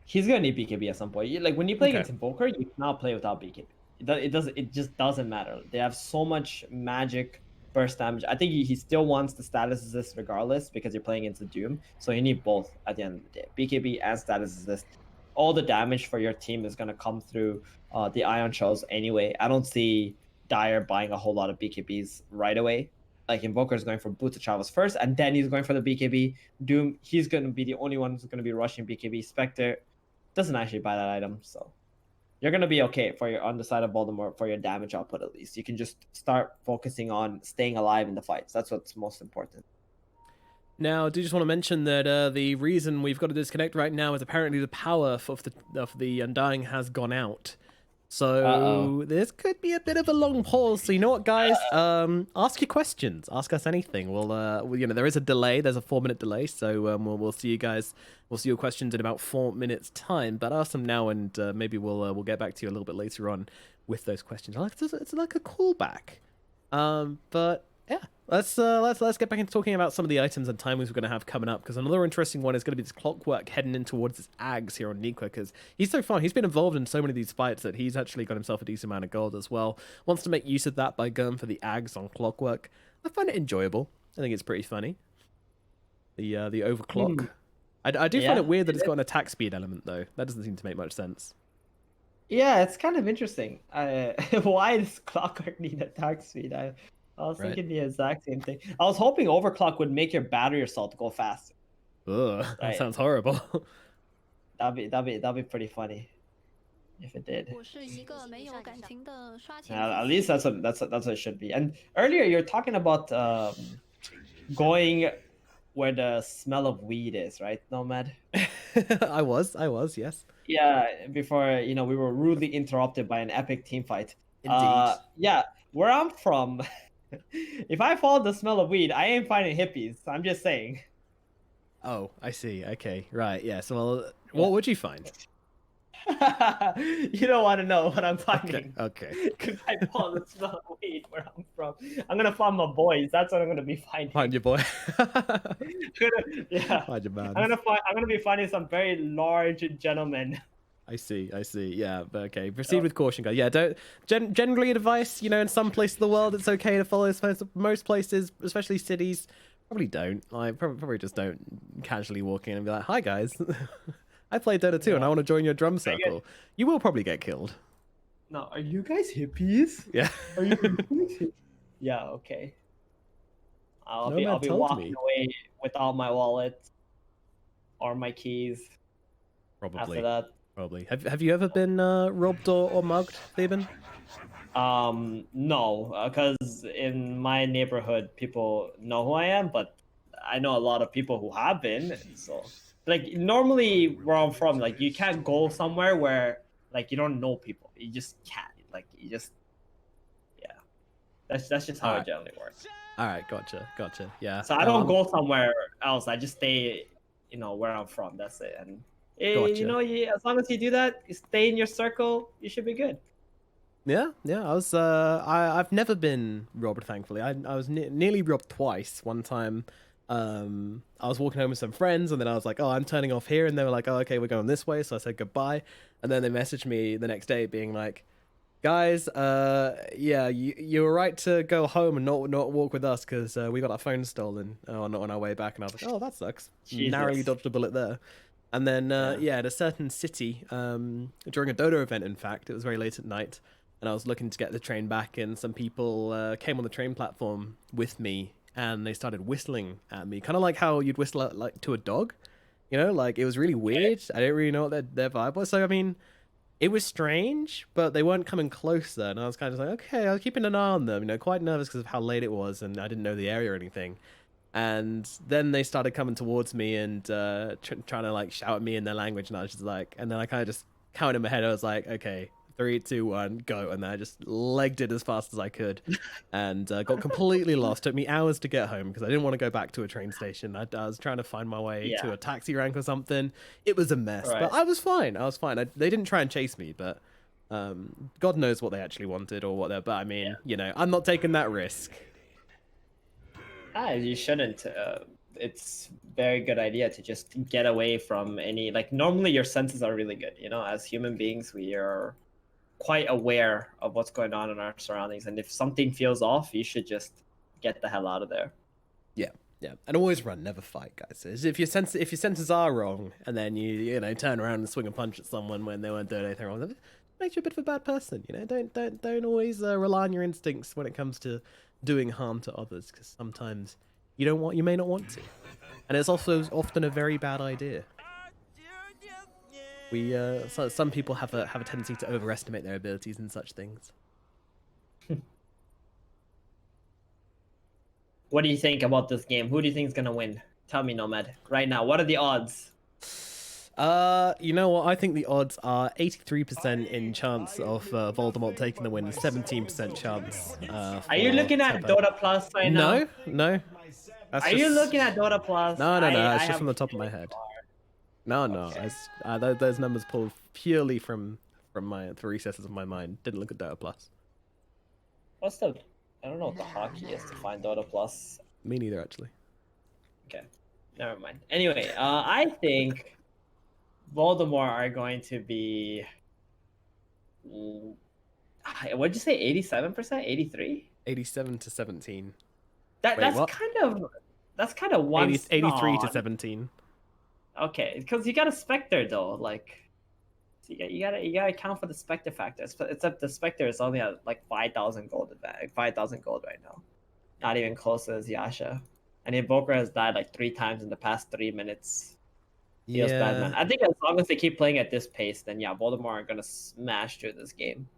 He's gonna need BKB at some point. Like when you play against Invoker, you cannot play without BKB. It just doesn't matter. They have so much magic burst damage. I think he still wants the status assist regardless because you're playing against the Doom. So you need both at the end of the day. BKB and status assist. All the damage for your team is gonna come through the Ion Shells anyway. I don't see Dire buying a whole lot of BKBs right away. Like Invoker is going for Boots of Travels first, and then he's going for the BKB. Doom, he's gonna be the only one who's gonna be rushing BKB. Spectre doesn't actually buy that item, so you're gonna be okay for your on the side of Voldemort for your damage output at least. You can just start focusing on staying alive in the fights. That's what's most important. Now, I do just want to mention that the reason we've got to disconnect right now is apparently the power of the Undying has gone out. So this could be a bit of a long pause. So you know what, guys? Ask your questions. Ask us anything. You know, there is a delay. There's a 4-minute delay. So we'll see you guys. We'll see your questions in about 4 minutes time. But ask them now, and maybe we'll get back to you a little bit later on with those questions. It's like a callback. But yeah, let's get back into talking about some of the items and timings we're going to have coming up, because another interesting one is going to be this clockwork heading in towards this Ags here on Nikwa, because he's so fun. He's been involved in so many of these fights that he's actually got himself a decent amount of gold as well. Wants to make use of that by going for the Ags on clockwork. I find it enjoyable. I think it's pretty funny. The overclock. I do find it weird that it's got an attack speed element though. That doesn't seem to make much sense. Yeah, it's kind of interesting. Why does clockwork need attack speed? I was thinking the exact same thing. I was hoping overclock would make your battery assault go faster. Ugh, that sounds horrible. That'd be pretty funny if it did. At least that's what it should be. And earlier you're talking about going where the smell of weed is, right, Nomad? I was, yes. Yeah, before we were rudely interrupted by an epic team fight. Indeed. Yeah, where I'm from, if I follow the smell of weed, I ain't finding hippies. I'm just saying. Oh, I see. Okay, right. Yeah. So, what would you find? You don't want to know what I'm finding. Okay. Because I follow the smell of weed where I'm from. I'm gonna find my boys. That's what I'm gonna be finding. Find your boy. Yeah. Find your man. I'm gonna be finding some very large gentlemen. I see. Yeah, but okay. Proceed with caution, guys. Yeah, don't generally advice. You know, in some places of the world, it's okay to follow this. Most places, especially cities, probably don't. I probably just don't casually walk in and be like, "Hi, guys. I play Dota 2 and I want to join your drum circle." You will probably get killed. No, are you guys hippies? Yeah. Are you hippies? Yeah. Okay. I'll be walking away without my wallet or my keys. Probably. After that. Probably. Have you ever been robbed or mugged, Theben? No, because in my neighborhood, people know who I am, but I know a lot of people who have been. So, like, normally where I'm from, like, you can't go somewhere where, like, you don't know people. You just can't. Like, you just, yeah. That's just how it generally works. All right, gotcha. Yeah. So I don't go somewhere else. I just stay, where I'm from. That's it. And gotcha. as long as you do that, you stay in your circle, you should be good. Yeah. I was. I've never been robbed, thankfully. I was nearly robbed twice. One time, I was walking home with some friends, and then I was like, "Oh, I'm turning off here," and they were like, "Oh, okay, we're going this way." So I said goodbye, and then they messaged me the next day, being like, "Guys, yeah, you were right to go home and not walk with us because we got our phone stolen on our way back." And I was like, "Oh, that sucks." Jesus. Narrowly dodged a bullet there. And then, at a certain city, during a Dota event, in fact, it was very late at night, and I was looking to get the train back, and some people came on the train platform with me, and they started whistling at me, kind of like how you'd whistle at, like, to a dog, like, it was really weird. I didn't really know what their vibe was, so, I mean, it was strange, but they weren't coming closer, and I was kind of like, okay, I was keeping an eye on them, quite nervous because of how late it was, and I didn't know the area or anything. And then they started coming towards me and trying to, like, shout at me in their language, and I was just like, and then I kind of just counted in my head. I was like, okay, 3, 2, 1, go, and then I just legged it as fast as I could, and got completely lost. Took me hours to get home because I didn't want to go back to a train station. I was trying to find my way to a taxi rank or something. It was a mess, but I was fine. They didn't try and chase me, but God knows what they actually wanted or what they're. But I mean, I'm not taking that risk. You shouldn't. It's very good idea to just get away from any, like, normally your senses are really good. As human beings, we are quite aware of what's going on in our surroundings. And if something feels off, you should just get the hell out of there. Yeah. And always run, never fight, guys. If your senses are wrong, and then you turn around and swing a punch at someone when they weren't doing anything wrong, that makes you a bit of a bad person. Don't always rely on your instincts when it comes to doing harm to others, because sometimes you may not want to, and it's also often a very bad idea. Some people have a tendency to overestimate their abilities in such things. What do you think about this game? Who do you think is gonna win? Tell me, Nomad, right now. What are the odds? You know what? I think the odds are 83% in chance of Voldemort taking the win, and 17% chance. Are you looking at Dota Plus right now? No. That's Are just... you looking at Dota Plus? No. It's I just have from the top of my head. No. Okay. Those numbers pulled purely from the recesses of my mind. Didn't look at Dota Plus. What's the? I don't know what the hockey is to find Dota Plus. Me neither, actually. Okay, never mind. Anyway, I think Voldemort are going to be. What'd you say? 87%? 83? 87 to 17. That's what? kind of one. 83 to 17. Okay, because you got a Spectre though, like. So you gotta account for the Spectre factor. Except the Spectre is only at like 5,000 gold advantage, 5,000 gold right now. Not even close as Yasha. And Invoker has died like 3 times in the past 3 minutes. Feels bad, man. I think as long as they keep playing at this pace, then yeah, Voldemort are gonna smash through this game.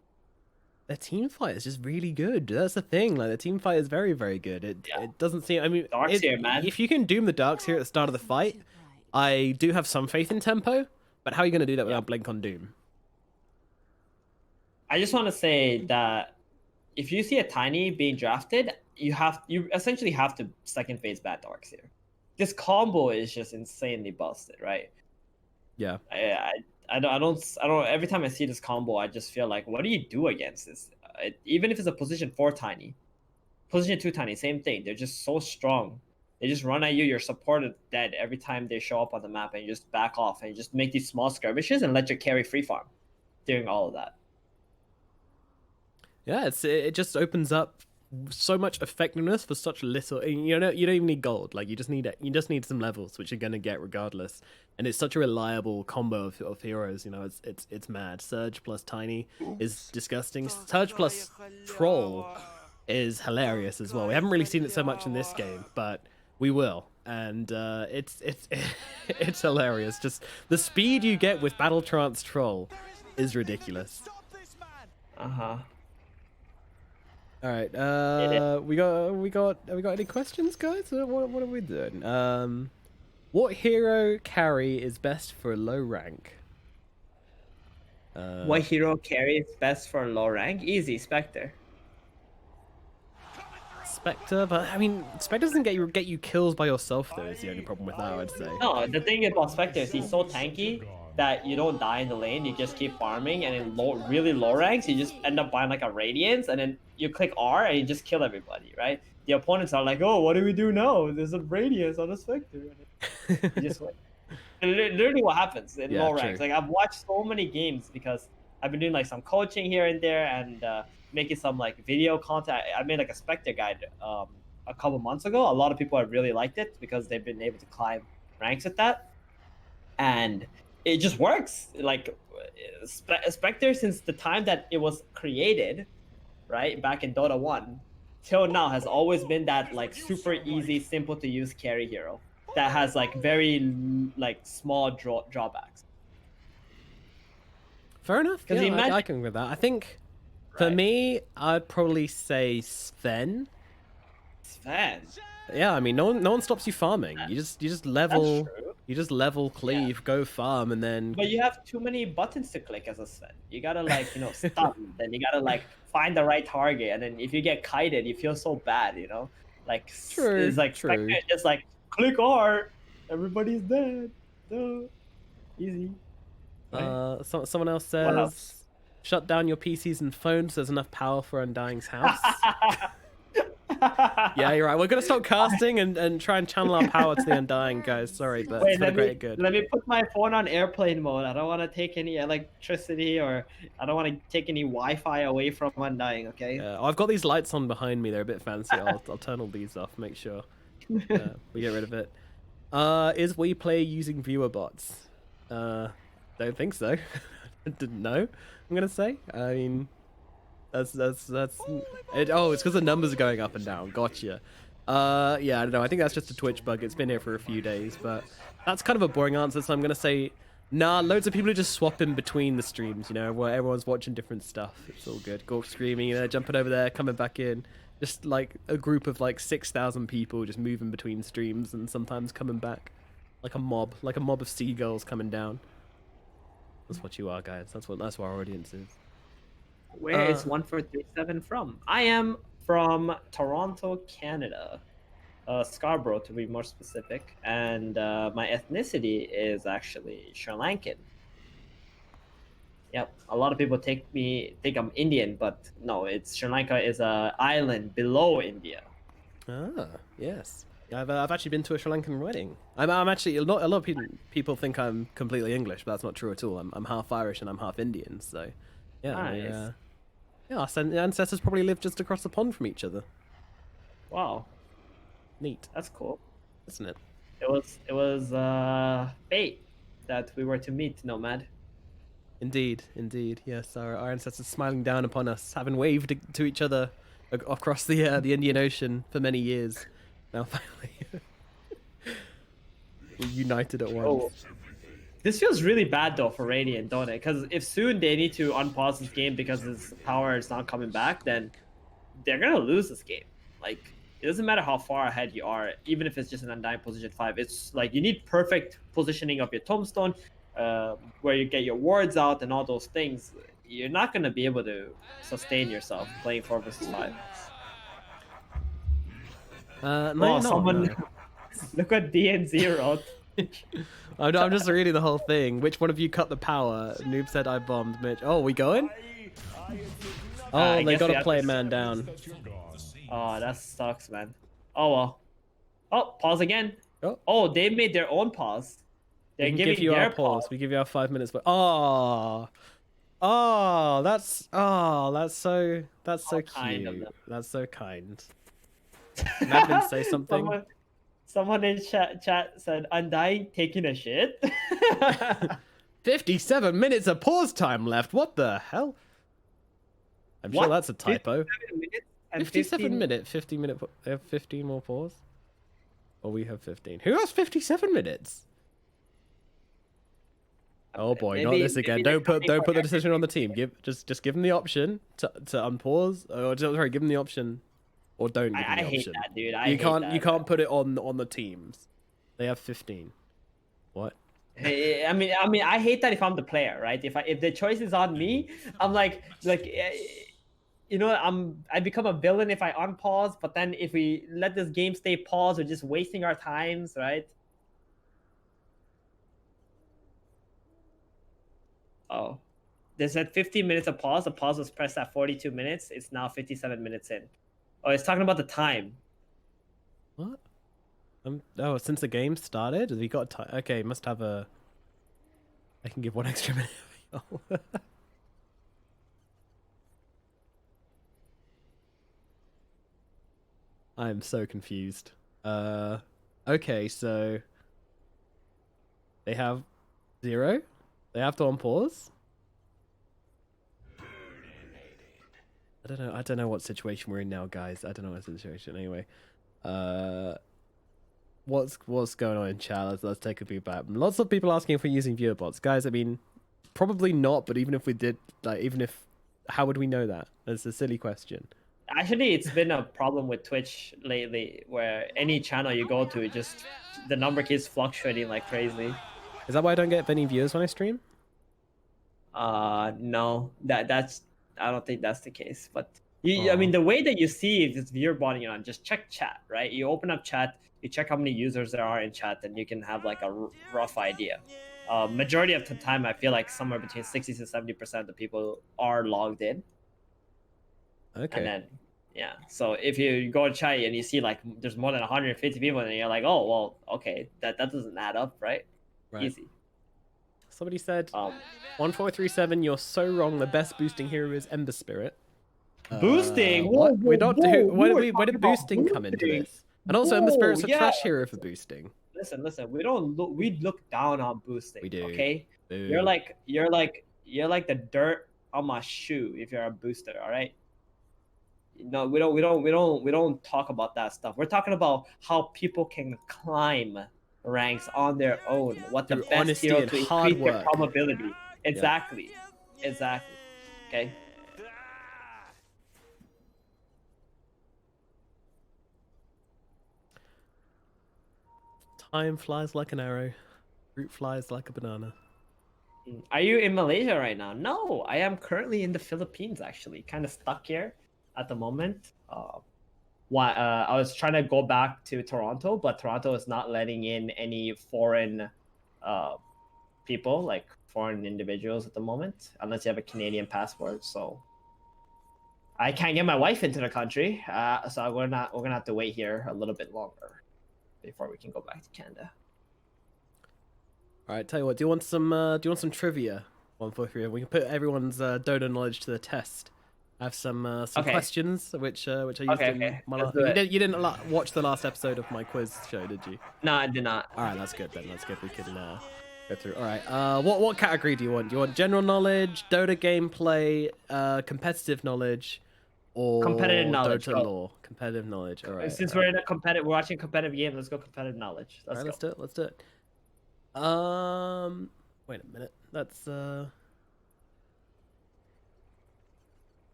Their team fight is just really good. That's the thing. Like, the team fight is very, very good. It doesn't seem. I mean, Dark's here, man. If you can doom the Darks here at the start of the fight, I do have some faith in tempo. But how are you going to do that without Blink on Doom? I just want to say that if you see a Tiny being drafted, you essentially have to second phase Bad Darks here. This combo is just insanely busted, right? Yeah. I don't. Every time I see this combo, I just feel like, what do you do against this? Even if it's a position 4 Tiny, position 2 Tiny, same thing. They're just so strong. They just run at you. Your support is dead every time they show up on the map, and you just back off and you just make these small skirmishes and let your carry free farm during all of that. Yeah, it just opens up so much effectiveness for such little. You don't even need gold. Like, you just need some levels, which you're gonna get regardless. And it's such a reliable combo of heroes. You know, it's mad. Surge plus Tiny is disgusting. Surge plus Troll is hilarious as well. We haven't really seen it so much in this game, but we will. And it's it's hilarious. Just the speed you get with Battle Trance Troll is ridiculous. All right. We got. Have we got any questions, guys? What are we doing? What hero carry is best for low rank? What hero carry is best for low rank? Easy, Spectre. Spectre, but I mean, Spectre doesn't get you kills by yourself though. Is the only problem with that, I'd say. No, the thing about Spectre is he's so tanky that you don't die in the lane. You just keep farming, and in really low ranks, you just end up buying like a Radiance, and then you click R and you just kill everybody, right? The opponents are like, "Oh, what do we do now? There's a Radiance on a Spectre." You just win. Literally, what happens in low ranks. Like, I've watched so many games because I've been doing like some coaching here and there, and making some like video content. I made like a Spectre guide a couple months ago. A lot of people have really liked it because they've been able to climb ranks with that, and it just works. Like, Spectre, since the time that it was created, right back in Dota 1 till now, has always been that like super easy, simple to use carry hero that has like very like small drawbacks. Fair enough. Yeah, I can agree with that. I think. For me, I'd probably say Sven. Sven? Yeah, I mean, no one stops you farming. You just level, cleave, go farm, and then. But you have too many buttons to click as a Sven. You gotta like stun, then you gotta like find the right target, and then if you get kited, you feel so bad, Like it's like just like click R, everybody's dead. Duh. Easy. Right? Someone else says. Shut down your PCs and phones. There's enough power for Undying's house. Yeah, you're right. We're gonna start casting and try and channel our power to the Undying, guys. Sorry, but it's not good. Let me put my phone on airplane mode. I don't want to take any electricity, or I don't want to take any Wi-Fi away from Undying. Okay. I've got these lights on behind me. They're a bit fancy. I'll turn all these off. Make sure we get rid of it. Is WePlay using viewer bots? Don't think so. Didn't know. I'm gonna say. I mean, that's it. Oh, it's because the numbers are going up and down. Gotcha. Yeah, I don't know. I think that's just a Twitch bug. It's been here for a few days, but that's kind of a boring answer. So I'm gonna say, nah. Loads of people are just swapping between the streams. Where everyone's watching different stuff. It's all good. Gork screaming, jumping over there, coming back in. Just like a group of like 6,000 people just moving between streams and sometimes coming back. like a mob of seagulls coming down. That's what you are, guys. That's what our audience is. Where is 1437 from? I am from Toronto, Canada. Scarborough, to be more specific. And my ethnicity is actually Sri Lankan. Yep, a lot of people think I'm Indian, but no, it's Sri Lanka is a island below India. Ah, yes. I've actually been to a Sri Lankan wedding. I'm actually a lot of people think I'm completely English, but that's not true at all. I'm half Irish and I'm half Indian, so yeah. Nice. Yeah, our ancestors probably lived just across the pond from each other. Wow, Neat, that's cool. isn't it? It was fate that we were to meet, Nomad. Indeed. Yes, our ancestors smiling down upon us, having waved to each other across the Indian Ocean for many years. Now finally, we're united at once. Oh. This feels really bad though for Radiant, don't it? Because if soon they need to unpause this game because his power is not coming back, then they're gonna lose this game. Like, it doesn't matter how far ahead you are, even if it's just an undying position 5. It's like you need perfect positioning of your tombstone, where you get your wards out and all those things. You're not gonna be able to sustain yourself playing 4 versus 5. No, someone no. look what DNZ wrote. I'm just reading the whole thing. Which one of you cut the power? Noob said I bombed Mitch. Oh, we going? Oh, they gotta play man down. Oh, that sucks, man. Oh well. Oh, pause again. Oh, they made their own pause. They're we can giving give you their our pause. We give you our 5 minutes. But that's so cute. Kind of them. That's so kind. Madman, say something. Someone in chat said, "Undying taking a shit." 57 minutes of pause time left. What the hell? I'm sure that's a typo. 57 minute, 50 minute. They have 15 more pause. Or we have 15. Who has 57 minutes? Oh boy, not this again. Don't put the decision on the team. Just give them the option to unpause. Or sorry, give them the option. Or don't give them the option. I hate that, dude. You can't put it on the teams. They have 15. What? I mean, I hate that if I'm the player, right? If the choice is on me, I'm like, you know, I become a villain if I unpause. But then if we let this game stay paused, we're just wasting our times, right? Oh, they said 15 minutes of pause. The pause was pressed at 42 minutes. It's now 57 minutes in. Oh, it's talking about the time. What? Oh, since the game started, we got time. Okay, must have a. I can give 1 extra minute. I'm so confused. Okay, so they have 0. They have to unpause. I don't know what situation we're in now, guys. I don't know what situation. Anyway, what's going on in chat? Let's take a peek back. Lots of people asking if we're using viewer bots, guys. I mean, probably not. But even if we did, how would we know that? That's a silly question. Actually, it's been a problem with Twitch lately, where any channel you go to, the number keeps fluctuating like crazy. Is that why I don't get any viewers when I stream? No, that's. I don't think that's the case, but I mean, the way that you see if it's viewer botting on, just check chat, right? You open up chat, you check how many users there are in chat, and you can have like a rough idea. Majority of the time, I feel like somewhere between 60 to 70% of the people are logged in. Okay. And then, yeah. So if you go to chat and you see like there's more than 150 people, and you're like, oh well, okay, that doesn't add up, right? Easy. Somebody said, 1437, you're so wrong. The best boosting hero is Ember Spirit. Boosting? What? We're not. Where did boosting come into this? And also, Ember Spirit's a trash hero for boosting. Listen. We look down on boosting. We do. Okay. Boo. You're like the dirt on my shoe if you're a booster. All right. No, we don't talk about that stuff. We're talking about how people can climb ranks on their own. What the best hero to increase their probability. Exactly. Okay. Time flies like an arrow. Fruit flies like a banana. Are you in Malaysia right now? No, I am currently in the Philippines, actually. Kind of stuck here at the moment. I was trying to go back to Toronto, but Toronto is not letting in any foreign people, like foreign individuals at the moment, unless you have a Canadian passport. So I can't get my wife into the country. So we're gonna have to wait here a little bit longer before we can go back to Canada. All right, tell you what. Do you want some trivia? 143. We can put everyone's Dota knowledge to the test. I have some Okay. questions which I used Okay, in okay. my Let's last. do it. You didn't watch the last episode of my quiz show, did you? No, I did not. All right, that's good then. That's good. We can go through. All right. What category do you want? Do you want general knowledge, Dota gameplay, competitive knowledge, or Competitive knowledge, Dota go. lore? Competitive knowledge. All right. Since we're in a we're watching competitive game, let's go competitive knowledge. All right, let's go. do it. Let's do it. Wait a minute. That's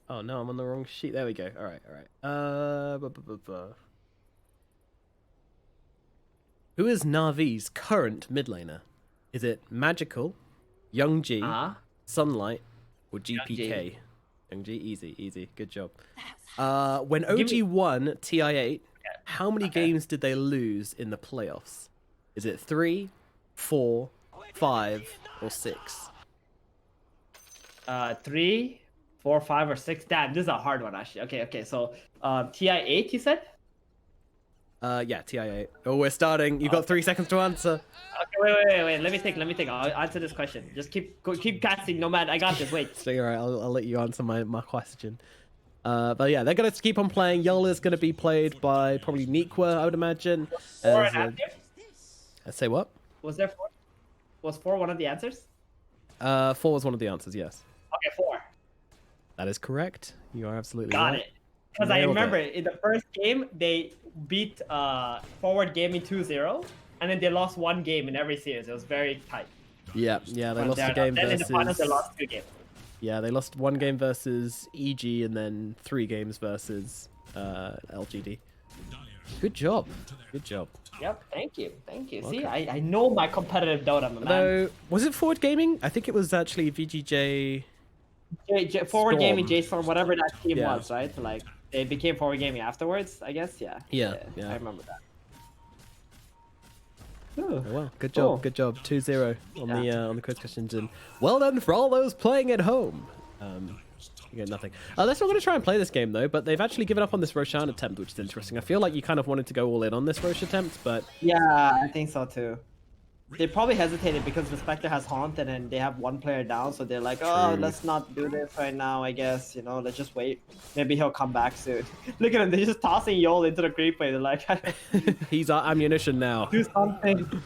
Oh no, I'm on the wrong sheet. There we go. All right, all right. Who is Na'Vi's current mid laner? Is it Magical, Young G, Sunlight, or GPK? Young G, easy. Good job. When OG won TI8, how many games did they lose in the playoffs? Is it 3, 4, 5, or 6? 3, 4, 5, or 6. Damn, this is a hard one actually. Okay. So, TI8, you said? Yeah, TI8. Oh, we're starting. You've got 3 seconds to answer. Okay, wait. Let me think. I'll answer this question. Just keep casting, Nomad. I got this. Wait. So, all right, I'll let you answer my question. But yeah, they're gonna keep on playing. Yola's gonna be played by probably Nikwa, I would imagine. 4 an answer? Say what? Was there 4? Was 4 one of the answers? 4 was one of the answers. Yes. Okay, 4. That is correct. You are absolutely Got right. it. Because I Nailed remember it. in the first game they beat Forward Gaming 2-0, and then they lost 1 game in every series. It was very tight. Yeah, they lost a game then versus. in the finals they lost 2 games. Yeah, they lost 1 game versus EG and then 3 games versus LGD. Good job. Yep, thank you. Okay. See, I know my competitive Dota, man. Though, was it Forward Gaming? I think it was actually VGJ. Forward Storm. Gaming, JStorm, whatever that team Yeah. was, right? Like they became Forward Gaming afterwards, I guess. Yeah. Yeah. I remember that. Oh, well, good job, Cool. good job. 2-0 on the quiz questions, and well done for all those playing at home. You get nothing. They're still going to try and play this game though, but they've actually given up on this Roshan attempt, which is interesting. I feel like you kind of wanted to go all in on this Rosh attempt, but Yeah, I think so too. They probably hesitated because the Spectre has Haunt and then they have 1 player down, so they're like, oh, True. let's not do this right now, I guess. Let's just wait. Maybe he'll come back soon. Look at him, they're just tossing Yol into the creep play. They're like, he's our ammunition now. do something.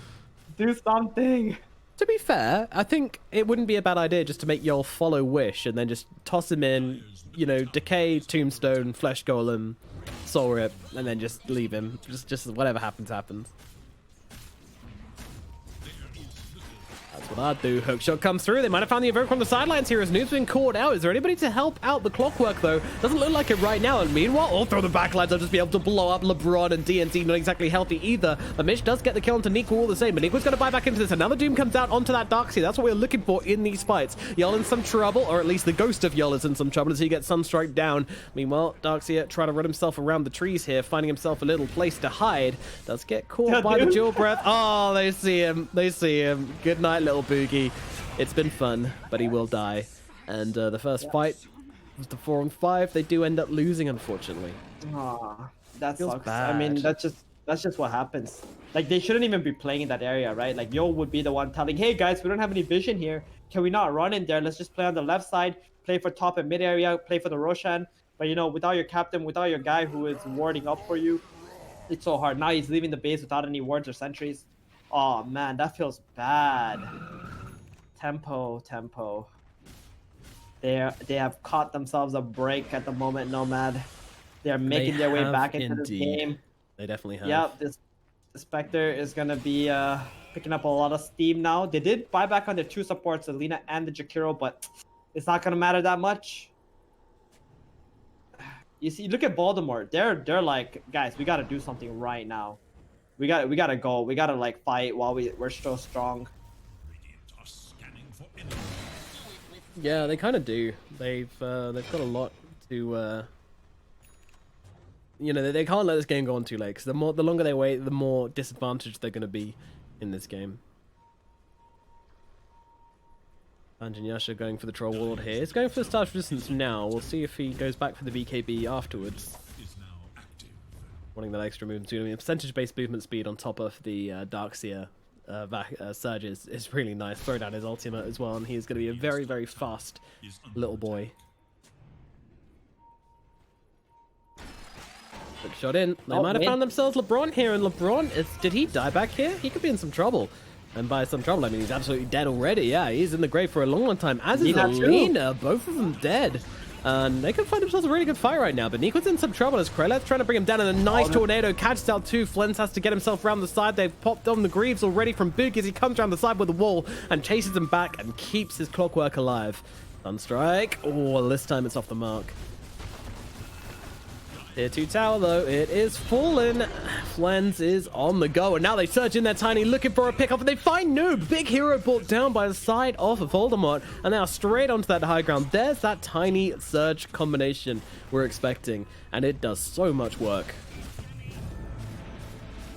Do something. To be fair, I think it wouldn't be a bad idea just to make Yol follow Wish and then just toss him in, Decay, Tombstone, Flesh Golem, Soul Rip, and then just leave him. Just whatever happens. That's what I'd do. Hookshot comes through. They might have found the Evoker on the sidelines here as Noob's been caught out. Is there anybody to help out the Clockwork, though? Doesn't look like it right now. And meanwhile, all through the backlines, they'll just be able to blow up LeBron and DNC. Not exactly healthy either. But Mitch does get the kill onto Nico all the same. But Nico's going to buy back into this. Another Doom comes out onto that Darkseid. That's what we're looking for in these fights. Yol in some trouble, or at least the ghost of Yol is in some trouble as he gets Sunstrike down. Meanwhile, Darkseid trying to run himself around the trees here, finding himself a little place to hide. Does get caught by the Dual Breath. Oh, they see him. Good night, little Boogie. It's been fun, but he will die. And the first fight was the 4-on-5. They do end up losing, unfortunately. Aw, that Feels sucks. bad. I mean, that's just what happens. Like, they shouldn't even be playing in that area, right? Like, Yo would be the one telling, hey guys, we don't have any vision here. Can we not run in there? Let's just play on the left side, play for top and mid area, play for the Roshan. But without your captain, without your guy who is warding up for you, it's so hard. Now he's leaving the base without any wards or sentries. Oh man, that feels bad. Tempo. They have caught themselves a break at the moment, Nomad. They're making their way back into this game. They definitely have. Yep, the Spectre is gonna be picking up a lot of steam now. They did buy back on their 2 supports, the Lina and the Jakiro, but it's not gonna matter that much. You see, look at Voldemort. They're like, guys, we gotta do something right now. We gotta go. We gotta like fight while we're still strong. Radiant are scanning for enemies. Yeah, they kind of do. They've got a lot to. You know, they can't let this game go on too late, because the longer they wait, the more disadvantaged they're going to be in this game. Yasha going for the Troll Warlord here. He's going for the Starch Resistance now. We'll see if he goes back for the BKB afterwards. Is now active. Wanting that extra movement speed. I mean, percentage-based movement speed on top of the Darkseer Surge is really nice. Throw down his ultimate as well, and he's going to be a very, very fast little boy. Quick shot in. They might have found themselves LeBron here, and LeBron, did he die back here? He could be in some trouble. And by some trouble, I mean he's absolutely dead already. Yeah, he's in the grave for a long, long time. As is Alina, both of them dead. And they could find themselves a really good fight right now. But Nico's in some trouble as Krelev's trying to bring him down, and a nice tornado catches out too. Flens has to get himself around the side. They've popped on the Greaves already from Boog as he comes around the side with the wall and chases him back and keeps his Clockwork alive. Sunstrike. Oh, this time it's off the mark. Tier 2 tower, though, it is fallen. Flens is on the go, and now they surge in there Tiny, looking for a pickup, and they find Noob. Big hero brought down by the side of Voldemort, and they are straight onto that high ground. There's that Tiny surge combination we're expecting, and it does so much work.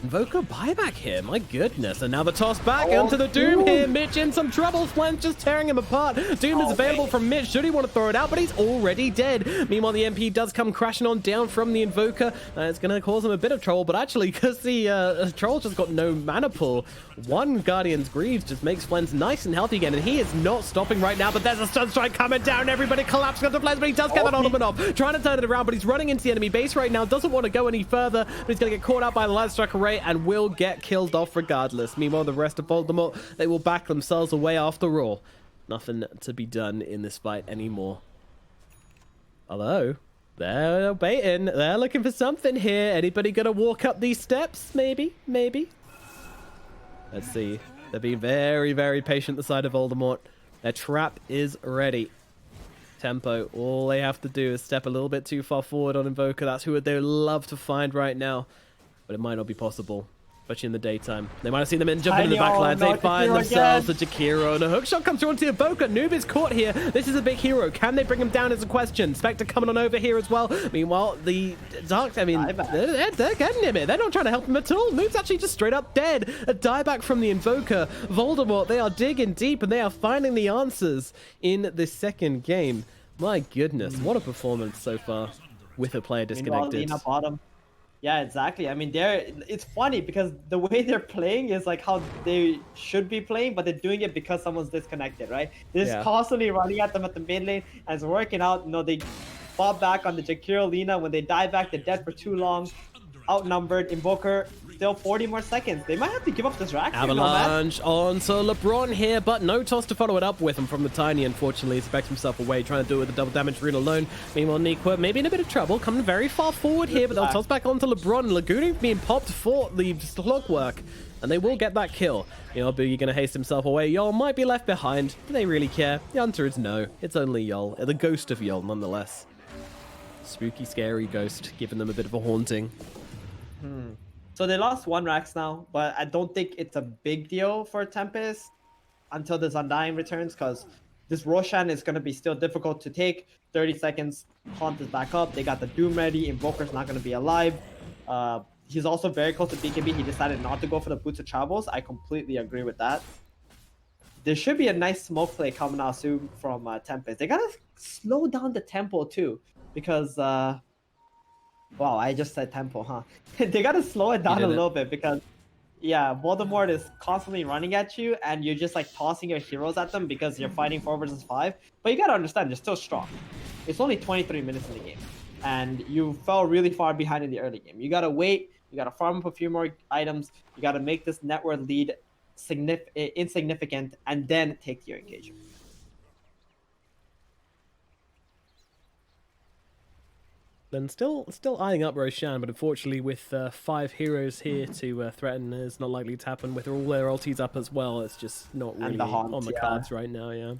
Invoker buyback here, my goodness. And now the toss back onto the Doom here. Mitch in some trouble. Flens just tearing him apart. Doom is available from Mitch. Should he want to throw it out? But he's already dead. Meanwhile, the MP does come crashing on down from the Invoker. It's going to cause him a bit of trouble. But actually, because the Troll just got no mana pull, one Guardian's Greaves just makes Flens nice and healthy again. And he is not stopping right now. But there's a Sunstrike coming down. Everybody collapsing onto Flens. But he does get that ultimate off. Trying to turn it around. But he's running into the enemy base right now. Doesn't want to go any further. But he's going to get caught out by the Lightstrike Array and will get killed off regardless. Meanwhile, the rest of Voldemort, they will back themselves away after all. Nothing to be done in this fight anymore. Although, they're baiting. They're looking for something here. Anybody gonna walk up these steps? Maybe, maybe. Let's see. They're being very, very patient the side of Voldemort. Their trap is ready. Tempo. All they have to do is step a little bit too far forward on Invoker. That's who they love to find right now. But it might not be possible, especially in the daytime. They might have seen them in jumping in the backlines. They find themselves a Jakiro, and a hookshot comes through onto the Invoker. Noob is caught here. This is a big hero. Can they bring him down is a question. Spectre coming on over here as well. Meanwhile, the Dark, I mean, they're getting him in. They're not trying to help him at all. Noob's actually just straight up dead. A dieback from the Invoker. Voldemort, they are digging deep, and they are finding the answers in this second game. My goodness, what a performance so far with a player disconnected. Bottom. Yeah, exactly. I mean, it's funny because the way they're playing is like how they should be playing, but they're doing it because someone's disconnected, right? They're just constantly running at them at the mid lane, and it's working out. You know, they fall back on the Jakiro Lina. When they die back, they're dead for too long. Outnumbered. Invoker, still 40 more seconds. They might have to give up this rack. Avalanche onto LeBron here, but no toss to follow it up with him from the Tiny, unfortunately. He's backed himself away, trying to do it with the double damage rune alone. Meanwhile, Niqua maybe in a bit of trouble, coming very far forward here, but they'll toss back onto LeBron. Laguna being popped for the Clockwork, and they will get that kill. You know, Boogie gonna haste himself away. Yol might be left behind. Do they really care? The answer is no. It's only Yol, the ghost of Yol, nonetheless. Spooky, scary ghost, giving them a bit of a haunting. So they lost one Rax now, but I don't think it's a big deal for Tempest until this Undying returns, because this Roshan is going to be still difficult to take. 30 seconds, Haunt is back up. They got the Doom ready. Invoker's not going to be alive. He's also very close to BKB. He decided not to go for the Boots of Travels. I completely agree with that. There should be a nice smoke play coming out soon from Tempest. They got to slow down the tempo too, because... wow, I just said tempo, huh? They gotta slow it down a little bit because, yeah, Voldemort is constantly running at you and you're just like tossing your heroes at them because you're fighting 4 versus 5. But you gotta understand, they're still strong. It's only 23 minutes in the game, and you fell really far behind in the early game. You gotta wait, you gotta farm up a few more items, you gotta make this net worth lead insignificant, and then take your engagement. Then still eyeing up Roshan, but unfortunately with 5 heroes here to threaten, is not likely to happen. With all their ultis up as well, it's just not really on the cards right now, yeah.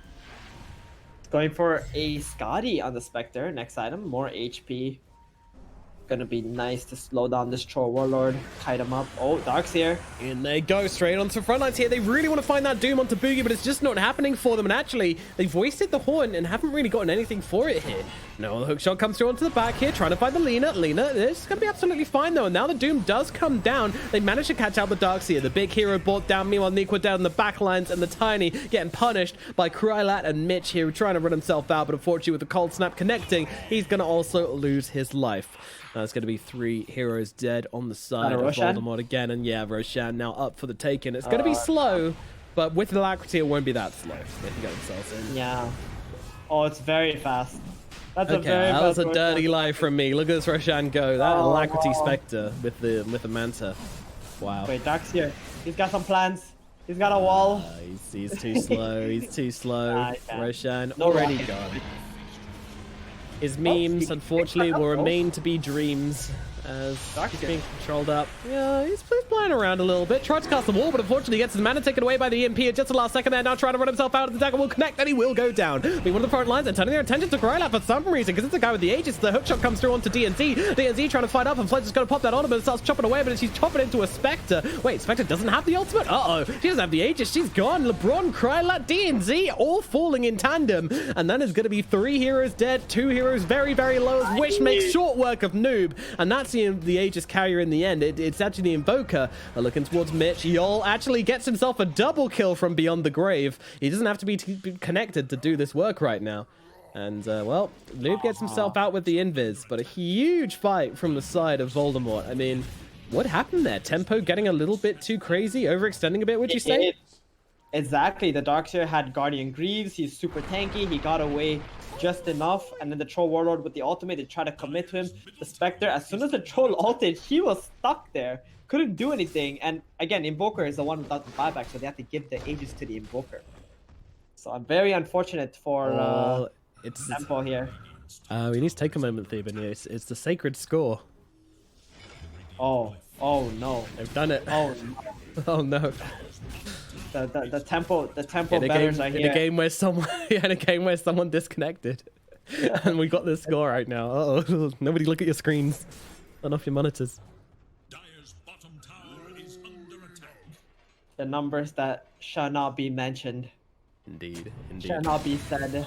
Going for a Scotty on the Spectre, next item, more HP. gonna be nice to slow down this Troll Warlord, kite him up. Oh, Dark's here. In they go, straight onto the front lines here. They really want to find that Doom onto Boogie, but it's just not happening for them. And actually, they've wasted the Horn and haven't really gotten anything for it here. No, the hook shot comes through onto the back here, trying to find the Lina. This is going to be absolutely fine, though. And now the Doom does come down. They manage to catch out the Darkseer. The big hero brought down. Meanwhile, Niqua down in the back lines, and the Tiny getting punished by Krylat and Mitch here, trying to run himself out. But unfortunately, with the Cold Snap connecting, he's going to also lose his life. It's going to be 3 heroes dead on the side of Voldemort again. And yeah, Roshan now up for the taking. It's going to be slow, but with Alacrity, it won't be that slow. They can get themselves in. Yeah. Oh, it's very fast. That's okay, that was a dirty lie from me. Look at this Roshan go. That Alacrity Spectre with the Manta. Wow. Wait, Dark's here. He's got some plans. He's got a wall. He's too slow. He's too slow. Roshan No already rocket. gone. His memes, unfortunately, will remain to be dreams as he's being controlled up. Yeah, he's playing around a little bit. Tried to cast the wall, but unfortunately gets his mana taken away by the EMP at just the last second there. Now trying to run himself out of the dagger will connect, and he will go down. Being one of the front lines and turning their attention to Krylat for some reason, because it's the guy with the Aegis. The hookshot comes through onto DNZ. DNZ trying to fight up, and Fledge is going to pop that on him, but it starts chopping away, but she's chopping into a Spectre. Wait, Spectre doesn't have the ultimate? Uh-oh. She doesn't have the Aegis. She's gone. LeBron, Krylat, DNZ, all falling in tandem. And then is going to be 3 heroes dead, 2 heroes very, very low, as Wish makes short work of Noob. And that's the Aegis carrier in the end. It's actually the Invoker looking towards Mitch. Yol actually gets himself a double kill from beyond the grave. He doesn't have to be connected to do this work right now. And, well, Noob gets himself out with the Invis, but a huge fight from the side of Voldemort. I mean, what happened there? Tempo getting a little bit too crazy, overextending a bit, would you say? Exactly. The Darkseer had Guardian Greaves. He's super tanky. He got away just enough. And then the Troll Warlord with the ultimate, they try to commit to him. The Spectre, as soon as the Troll ulted, he was stuck there. Couldn't do anything. And again, Invoker is the one without the buyback, so they have to give the Aegis to the Invoker. So I'm very unfortunate for it's Tempo here. We need to take a moment, Theban. It's the sacred score. Oh no. They've done it. Oh no. Oh no. The tempo betters are here. In a game where someone disconnected. And we got this score right now. Uh-oh. Nobody look at your screens. Turn off your monitors. Dire's bottom tower is under attack. The numbers that shall not be mentioned. Indeed. Shall not be said.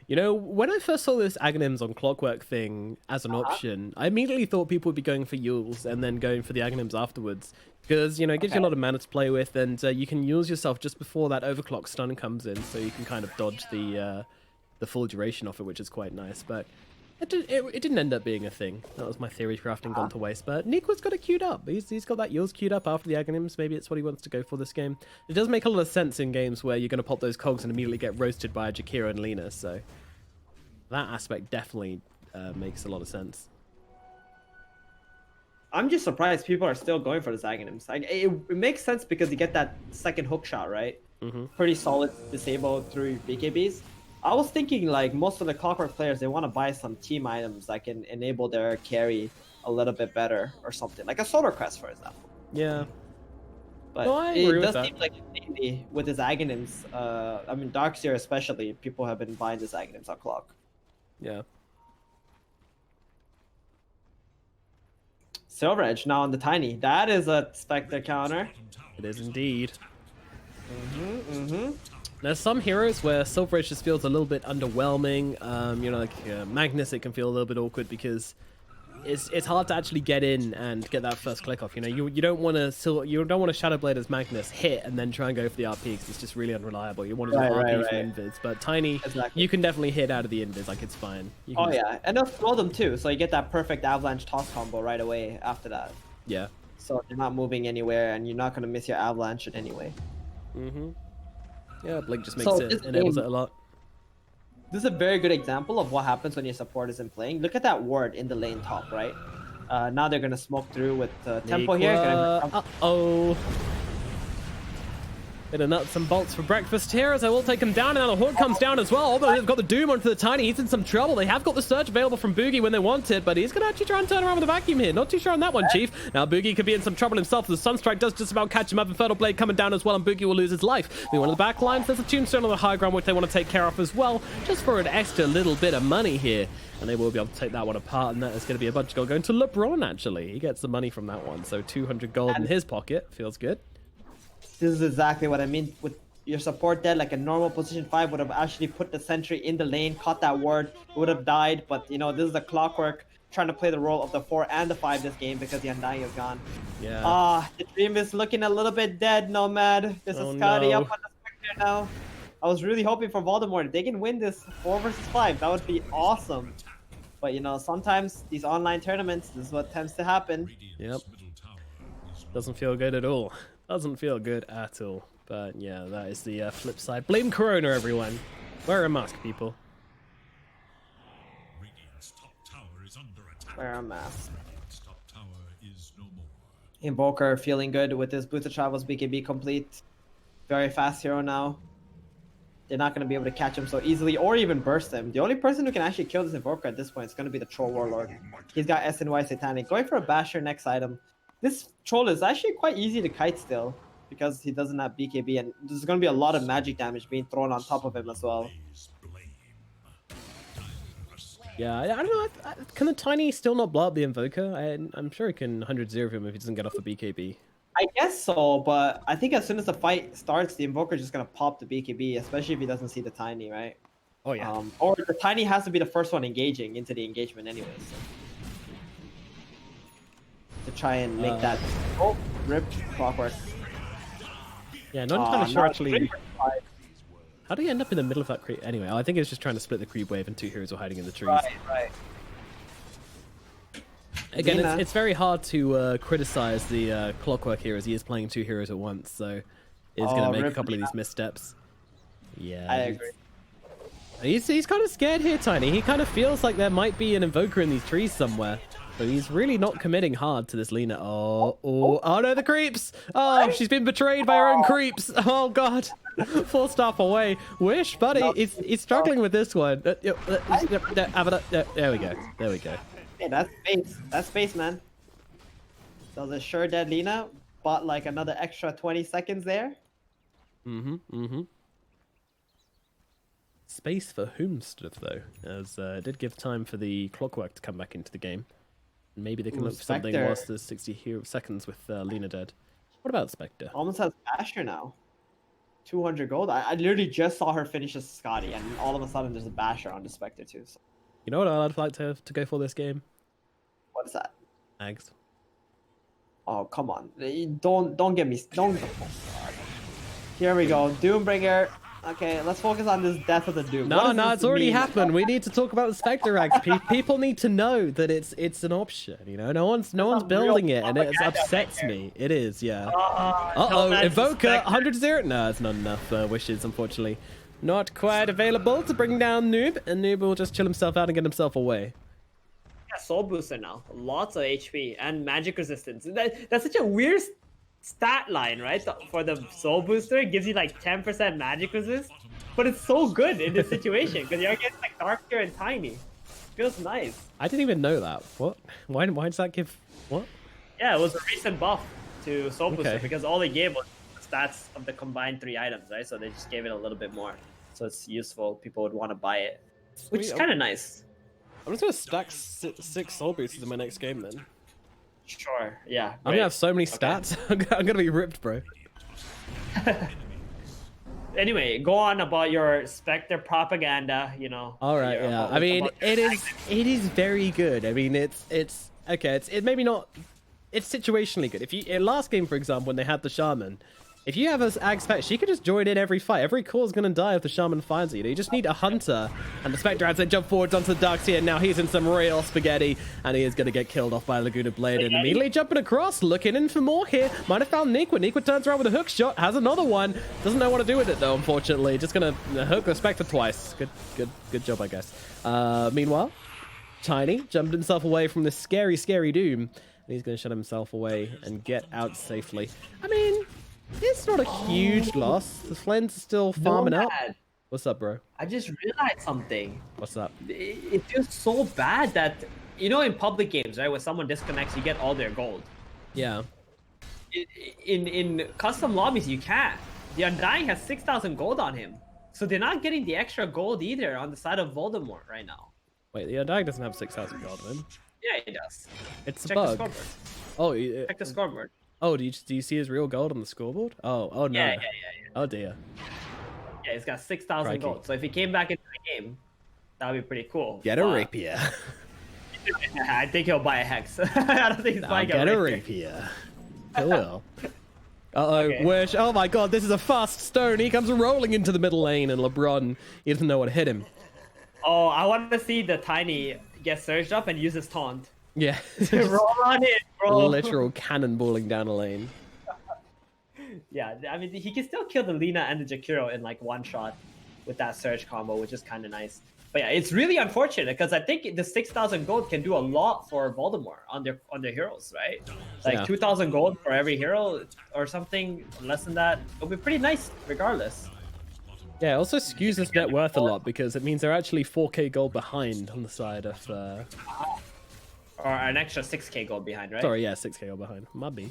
You know, when I first saw this Aghanims on Clockwork thing as an option, I immediately thought people would be going for Yules and then going for the Aghanims afterwards. Because, you know, it gives you a lot of mana to play with, and you can use yourself just before that overclock stun comes in, so you can kind of dodge the full duration of it, which is quite nice. But it didn't end up being a thing. That was my theory crafting gone to waste. But Niqua's got it queued up. He's got that Yules queued up after the Aghanims. Maybe it's what he wants to go for this game. It does make a lot of sense in games where you're going to pop those cogs and immediately get roasted by a Jakira and Lina, so that aspect definitely makes a lot of sense. I'm just surprised people are still going for the Aghanims. Like, it makes sense because you get that second hook shot, right? Pretty solid disable through BKBs. I was thinking, like, most of the Clockwork players, they want to buy some team items that can enable their carry a little bit better or something. Like a Solar Crest, for example. Yeah. But no, I it agree with does that. seem like lately, with his Aghanims, I mean, Darkseer especially, people have been buying this Aghanims on Clock. Yeah. Silver Edge now on the Tiny. That is a Spectre counter. It is indeed. There's some heroes where Silver Edge just feels a little bit underwhelming. You know, like Magnus, it can feel a little bit awkward because it's hard to actually get in and get that first click off. You know, you don't want to Shadowblade as Magnus hit and then try and go for the RP because it's just really unreliable. You want to do RP from Invis, but Tiny, you can definitely hit out of the Invis. Like, it's fine. Oh yeah, and they'll throw them too, so you get that perfect avalanche toss combo right away after that. Yeah. So you're not moving anywhere, and you're not gonna miss your avalanche in any way. Yeah, Blink just makes it enables it a lot. This is a very good example of what happens when your support isn't playing. Look at that ward in the lane top, right? Now they're gonna smoke through with Tempo here. Uh-oh. Bit of nuts and bolts for breakfast here as I will take him down, and now the Horde comes down as well. Although they've got the Doom onto the Tiny, he's in some trouble. They have got the Surge available from Boogie when they want it, but he's going to actually try and turn around with a vacuum here. Not too sure on that one, Chief. Now Boogie could be in some trouble himself. The Sunstrike does just about catch him up, and Fatal Blade coming down as well, and Boogie will lose his life. One of the back lines, there's a Tombstone on the high ground, which they want to take care of as well, just for an extra little bit of money here. And they will be able to take that one apart, and that is going to be a bunch of gold going to LeBron, actually. He gets the money from that one, so 200 gold in his pocket. Feels good. This is exactly what I mean with your support dead. Like a normal position 5 would have actually put the sentry in the lane, caught that ward, would have died. But, you know, this is the Clockwork trying to play the role of the 4 and the 5 this game because the Undying is gone. Yeah. The Dream is looking a little bit dead, Nomad. This is Scotty up on the Spectre now. I was really hoping for Voldemort. If they can win this 4 versus 5, that would be awesome. But, you know, sometimes these online tournaments, this is what tends to happen. Yep. Doesn't feel good at all. Doesn't feel good at all. But, yeah, that is the flip side. Blame Corona, everyone. Wear a mask, people. Wear a mask. Top tower is no more. Invoker feeling good with his Booster Travels BKB complete. Very fast hero now. They're not going to be able to catch him so easily or even burst him. The only person who can actually kill this Invoker at this point is going to be the Troll Warlord. He's got SNY Satanic. Going for a Basher next item. This Troll is actually quite easy to kite still because he doesn't have BKB, and there's going to be a lot of magic damage being thrown on top of him as well. Yeah, I don't know. Can the Tiny still not blow up the Invoker? I'm sure he can 100-0 him if he doesn't get off the BKB. I guess so, but I think as soon as the fight starts, the Invoker is just going to pop the BKB, especially if he doesn't see the Tiny, right? Oh, yeah. Or the Tiny has to be the first one engaging into the engagement anyways. So. To try and make that... Oh, rip Clockwork. Yeah, not entirely sure actually... How do you end up in the middle of that creep? Anyway, I think it's just trying to split the creep wave and 2 heroes are hiding in the trees. Right. Again, it's very hard to criticize the Clockwork here as he is playing 2 heroes at once, so it's going to make a couple of these missteps. Yeah. I agree. He's kind of scared here, Tiny. He kind of feels like there might be an Invoker in these trees somewhere. But he's really not committing hard to this Lina. Oh no, the creeps! Oh, she's been betrayed by her own creeps. Oh god. 4-star away. Wish, buddy. He's struggling with this one. There we go. There we go. Hey, that's space. That's space, man. So the sure dead Lina bought like another extra 20 seconds there. Space for Whomstuff, though, as it did give time for the Clockwork to come back into the game. Maybe they can look for something whilst there's 60 seconds with Lina dead. What about Spectre? Almost has Basher now. 200 gold. I literally just saw her finish as Scotty, and all of a sudden there's a Basher on the Spectre too. So. You know what I'd like to go for this game? What is that? Ags. Oh, come on. Don't get me... Don't... Here we go. Doombringer. Okay, let's focus on this death of the Doom. No, it's already happened. We need to talk about the Spectre Axe. People need to know that it's an option. You know, no one's building it, and it upsets me. It is, yeah. Invoker 100-0. No, it's not enough wishes, unfortunately. Not quite available to bring down Noob, and Noob will just chill himself out and get himself away. Yeah, Soul Booster now. Lots of HP and magic resistance. That's such a weird stat line, right? For the Soul Booster, it gives you like 10% magic resist, but it's so good in this situation because you're against like Darker and Tiny. Feels nice. I didn't even know that. What? Why does that give... What? Yeah, it was a recent buff to Soul Booster because all they gave was stats of the combined 3 items, right? So they just gave it a little bit more. So it's useful. People would want to buy it, which is kind of nice. I'm just going to stack 6 Soul Boosters in my next game then. Sure, yeah. I'm gonna have so many stats. Okay. I'm gonna be ripped, bro. Anyway, go on about your Spectre propaganda, you know. All right, yeah. I mean, it is very good. I mean, it's okay. It's maybe not. It's situationally good. If you in last game, for example, when they had the Shaman, if you have an Ag Spec, she could just join in every fight. Every core is going to die if the Shaman finds it. You just need a Hunter. And the Spectre as they jump forwards onto the Dark Seer. Now he's in some real spaghetti. And he is going to get killed off by Laguna Blade. And immediately jumping across, looking in for more here. Might have found Nikwa. Nikwa turns around with a hook shot. Has another one. Doesn't know what to do with it, though, unfortunately. Just going to hook the Spectre twice. Good job, I guess. Meanwhile, Tiny jumped himself away from this scary, scary Doom. And he's going to shut himself away and get out safely. I mean... This That's not a huge loss. The Flens are still farming up. Nomad, What's up, bro? I just realized something. What's up? It feels so bad that, you know, in public games, right, when someone disconnects, you get all their gold. Yeah. In custom lobbies, you can't. The Undying has 6,000 gold on him. So they're not getting the extra gold either on the side of Voldemort right now. Wait, the Undying doesn't have 6,000 gold on him. Yeah, he does. It's a Check bug. the scoreboard. Oh, Check the scoreboard. oh, do you see his real gold on the scoreboard? Oh no. Yeah. Oh dear. Yeah, he's got 6,000 Crikey. gold. So if he came back into the game, that would be pretty cool. Get a rapier. I think he'll buy a hex. I don't think he's buying Get a rapier. rapier. He will. Uh-oh, Okay. Wish. Oh my god, this is a fast stone. He comes rolling into the middle lane, and LeBron, he doesn't know what hit him. Oh, I want to see the Tiny get surged up and use his taunt. Yeah. Roll on it, bro. Literal cannonballing down a lane. Yeah, I mean, he can still kill the Lina and the Jakiro in like one shot with that surge combo, which is kind of nice. But yeah, it's really unfortunate because I think the 6,000 gold can do a lot for Voldemort on their heroes, right? Like Yeah. 2,000 gold for every hero or something less than that. It'll be pretty nice regardless. Yeah, it also skews his net worth a lot because it means they're actually 4k gold behind on the side of... Or an extra 6k gold behind, right? Sorry, yeah, 6k gold behind. Might be.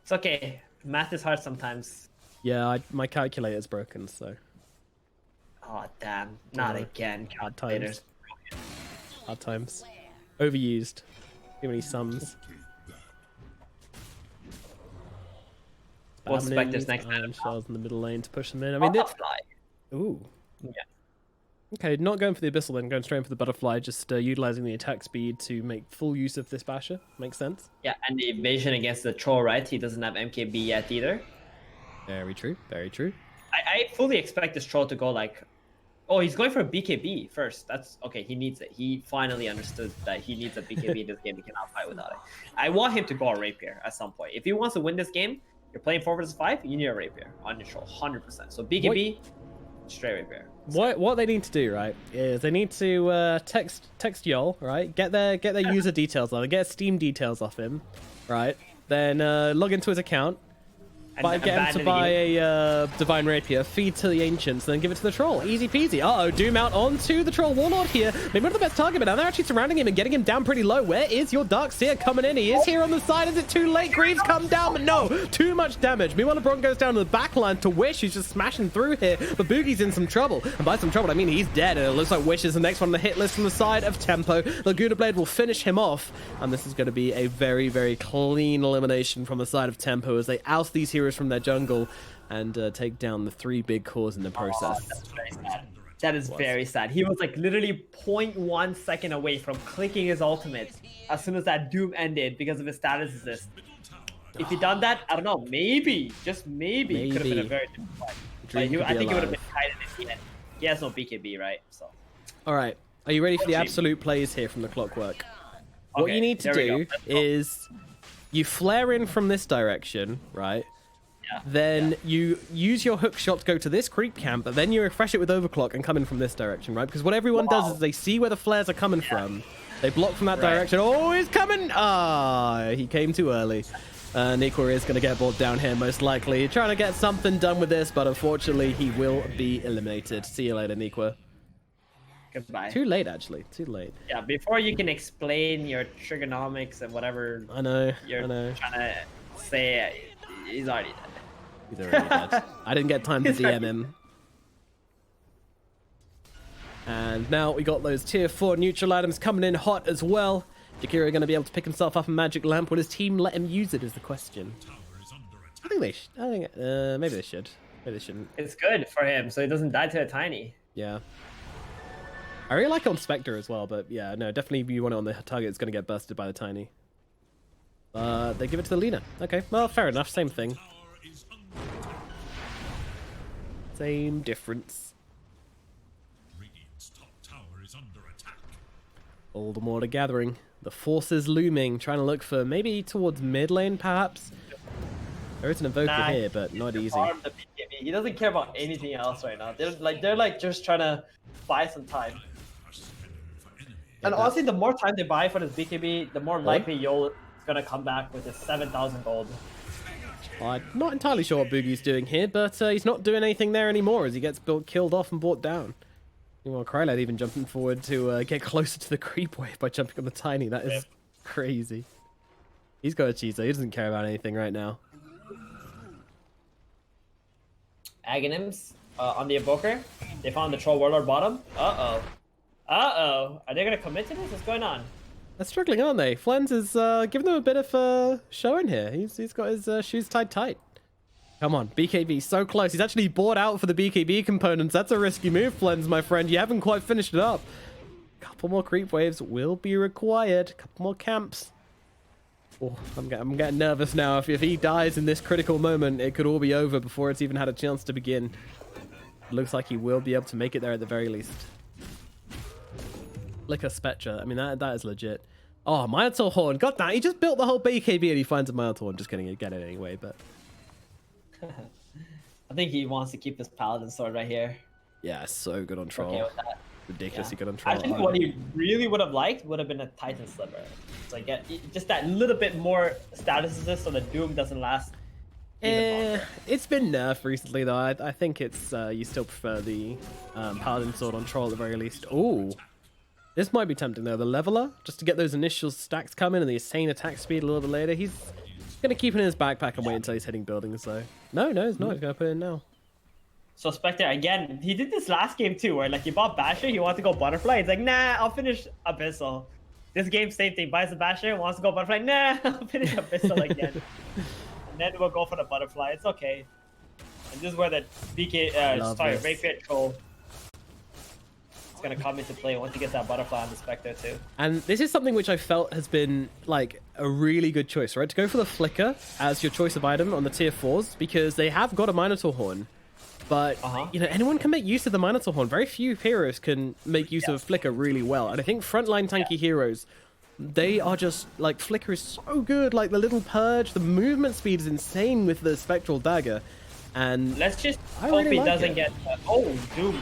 It's okay. Math is hard sometimes. Yeah, my calculator's broken, so... Oh, damn. Not again, Hard calculators. times. Hard times. Overused. Too many sums. We'll expect this Spamming next iron item. shells in the middle lane to push them in. I mean, Butterfly. ooh. Yeah. Okay, not going for the Abyssal then, going straight for the Butterfly, just utilizing the attack speed to make full use of this Basher. Makes sense. Yeah, and the evasion against the troll, right? He doesn't have MKB yet either. Very true, very true. I fully expect this troll to go like... Oh, he's going for a BKB first. That's... Okay, he needs it. He finally understood that he needs a BKB in this game. He cannot fight without it. I want him to go a Rapier at some point. If he wants to win this game, you're playing 4 versus 5, you need a Rapier on your troll, 100%. So BKB, straight Rapier. What they need to do, right, is they need to text Yol, right? Get their user details off, get Steam details off him, right? Then log into his account, get him to buy a Divine Rapier, feed to the Ancients, and then give it to the Troll. Easy peasy. Uh-oh, Doom out onto the Troll Warlord here. Maybe not the best target, but now they're actually surrounding him and getting him down pretty low. Where is your Dark Seer coming in? He is here on the side. Is it too late? Greaves come down, but no. Too much damage. Meanwhile, LeBron goes down to the backline to Wish, who's just smashing through here, but Boogie's in some trouble. And by some trouble, I mean he's dead, and it looks like Wish is the next one on the hit list from the side of Tempo. Laguna Blade will finish him off, and this is going to be a very, very clean elimination from the side of Tempo as they oust these heroes from their jungle and take down the 3 big cores in the process. That's very sad. That is very sad. He was like literally 0.1 second away from clicking his ultimate as soon as that Doom ended because of his status assist. If he done that, I don't know, maybe, just maybe, could have been a very different fight. But I think it would have been tight in the end. He has no BKB, right? So. All right, are you ready for the absolute plays here from the Clockwork? What you need to do is you flare in from this direction, right? Then you use your hook shot to go to this creep camp, but then you refresh it with overclock and come in from this direction, right? Because what everyone does is they see where the flares are coming from. They block from that direction. Oh, he's coming! Ah, he came too early. Nikwa is going to get brought down here, most likely. Trying to get something done with this, but unfortunately, he will be eliminated. See you later, Nikwa. Goodbye. Too late, actually. Too late. Yeah, before you can explain your trigonomics and whatever I know. you're trying to say, he's already dead. He's already dead. I didn't get time to DM him. And now we got those tier 4 neutral items coming in hot as well. Jakiro going to be able to pick himself up a magic lamp. Will his team let him use it is the question. I think they should. I think maybe they should. Maybe they shouldn't. It's good for him, so he doesn't die to a Tiny. Yeah. I really like it on Spectre as well, but yeah, no, definitely if you want it on the target, it's going to get busted by the Tiny. They give it to the Lina. Okay, well, fair enough. Same thing. Same difference. Voldemort are gathering. The forces looming, trying to look for maybe towards mid lane, perhaps. There is an Evoker here, but not easy. He doesn't care about anything else right now. They're like just trying to buy some time. And honestly, the more time they buy for this BKB, the more likely Yol is gonna come back with his 7,000 gold. I'm not entirely sure what Boogie's doing here, but he's not doing anything there anymore as he gets killed off and brought down. Well, Krylad even jumping forward to get closer to the creep wave by jumping on the Tiny. That is crazy. He's got a cheese though. He doesn't care about anything right now. Aghanims on the Evoker. They found the Troll Warlord bottom. Uh-oh. Uh-oh. Are they going to commit to this? What's going on? They're struggling, aren't they? Flens is giving them a bit of a showing here. He's got his shoes tied tight. Come on, BKB, so close. He's actually bought out for the BKB components. That's a risky move, Flens, my friend. You haven't quite finished it up. Couple more creep waves will be required. Couple more camps. Oh, I'm getting nervous now. If he dies in this critical moment, it could all be over before it's even had a chance to begin. Looks like he will be able to make it there at the very least. Flicker Spectre. I mean, that is legit. Oh, Minotaur Horn. God damn, he just built the whole BKB and he finds a Minotaur Horn. Just kidding, get it anyway, but... I think he wants to keep this Paladin sword right here. Yeah, so good on Troll. Okay with that. Ridiculously good on Troll. I think what he really would have liked would have been a Titan Sliver. So get just that little bit more status assist so the Doom doesn't last. It's been nerfed recently though. I think it's you still prefer the Paladin sword on Troll at the very least. Ooh. This might be tempting though. The Leveler, just to get those initial stacks coming and the insane attack speed a little bit later. He's going to keep it in his backpack and wait until he's hitting buildings though. No, he's not. He's going to put it in now. So Spectre, again, he did this last game too, where like he bought Basher, he wanted to go Butterfly. He's like, nah, I'll finish Abyssal. This game, same thing. Buys the Basher, wants to go Butterfly. Nah, I'll finish Abyssal again. And then we'll go for the Butterfly. It's okay. And this is where the Rapier Troll is going to come into play once he gets that Butterfly on the Spectre too. And this is something which I felt has been like a really good choice, right? To go for the Flicker as your choice of item on the tier 4s because they have got a Minotaur Horn. But, you know, anyone can make use of the Minotaur Horn. Very few heroes can make use of a Flicker really well. And I think frontline tanky heroes, they are just, like, Flicker is so good. Like, the little Purge, the movement speed is insane with the Spectral Dagger. And let's just hope he doesn't get... oh, Doom.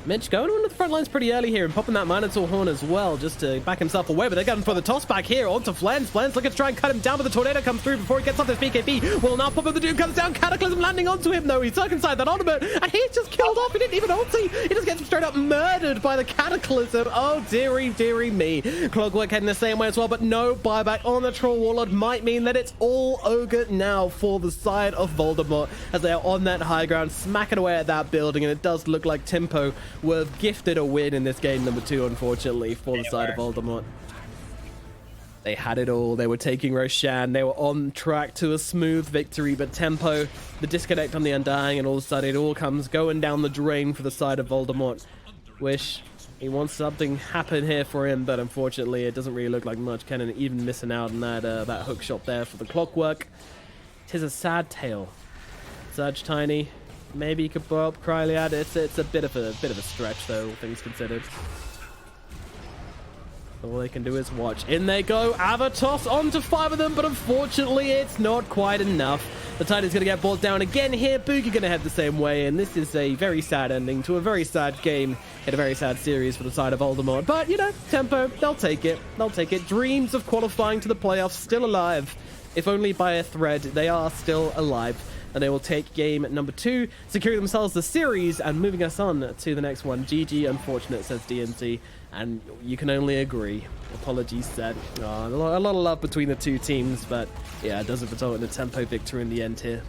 Mitch going on the front lines pretty early here and popping that Minotaur Horn as well just to back himself away, but they're going for the toss back here onto Flens. Flens looking to try and cut him down, but the Tornado comes through before he gets off this BKB. Will now pop up, the Doom comes down, Cataclysm landing onto him though. He's stuck inside that ultimate and he's just killed off. He didn't even ulti. He just gets straight up murdered by the Cataclysm. Oh dearie me. Clockwork heading the same way as well, but no buyback on the Troll Warlord might mean that it's all ogre now for the side of Voldemort as they are on that high ground, smacking away at that building, and it does look like Tempo were gifted a win in this game number 2, unfortunately, for the side of Voldemort. They had it all. They were taking Roshan. They were on track to a smooth victory, but Tempo, the disconnect on the Undying, and all of a sudden it all comes going down the drain for the side of Voldemort. Wish he wants something happen here for him, but unfortunately it doesn't really look like much. Kennen even missing out on that hook shot there for the Clockwork. Tis a sad tale. Surge Tiny. Maybe you could blow up Kryliad. It's a bit of a stretch though, all things considered. All they can do is watch. In they go. Avatos onto 5 of them, but unfortunately it's not quite enough. The Tiny's going to get brought down again here. Boogie going to head the same way, and this is a very sad ending to a very sad game in a very sad series for the side of Voldemort. But, you know, Tempo, they'll take it. They'll take it. Dreams of qualifying to the playoffs still alive. If only by a thread, they are still alive. And they will take game number 2, securing themselves the series and moving us on to the next one. GG, unfortunate, says DNC, and you can only agree. Apologies said. A lot of love between the two teams, but yeah, it doesn't result in a Tempo victory in the end here.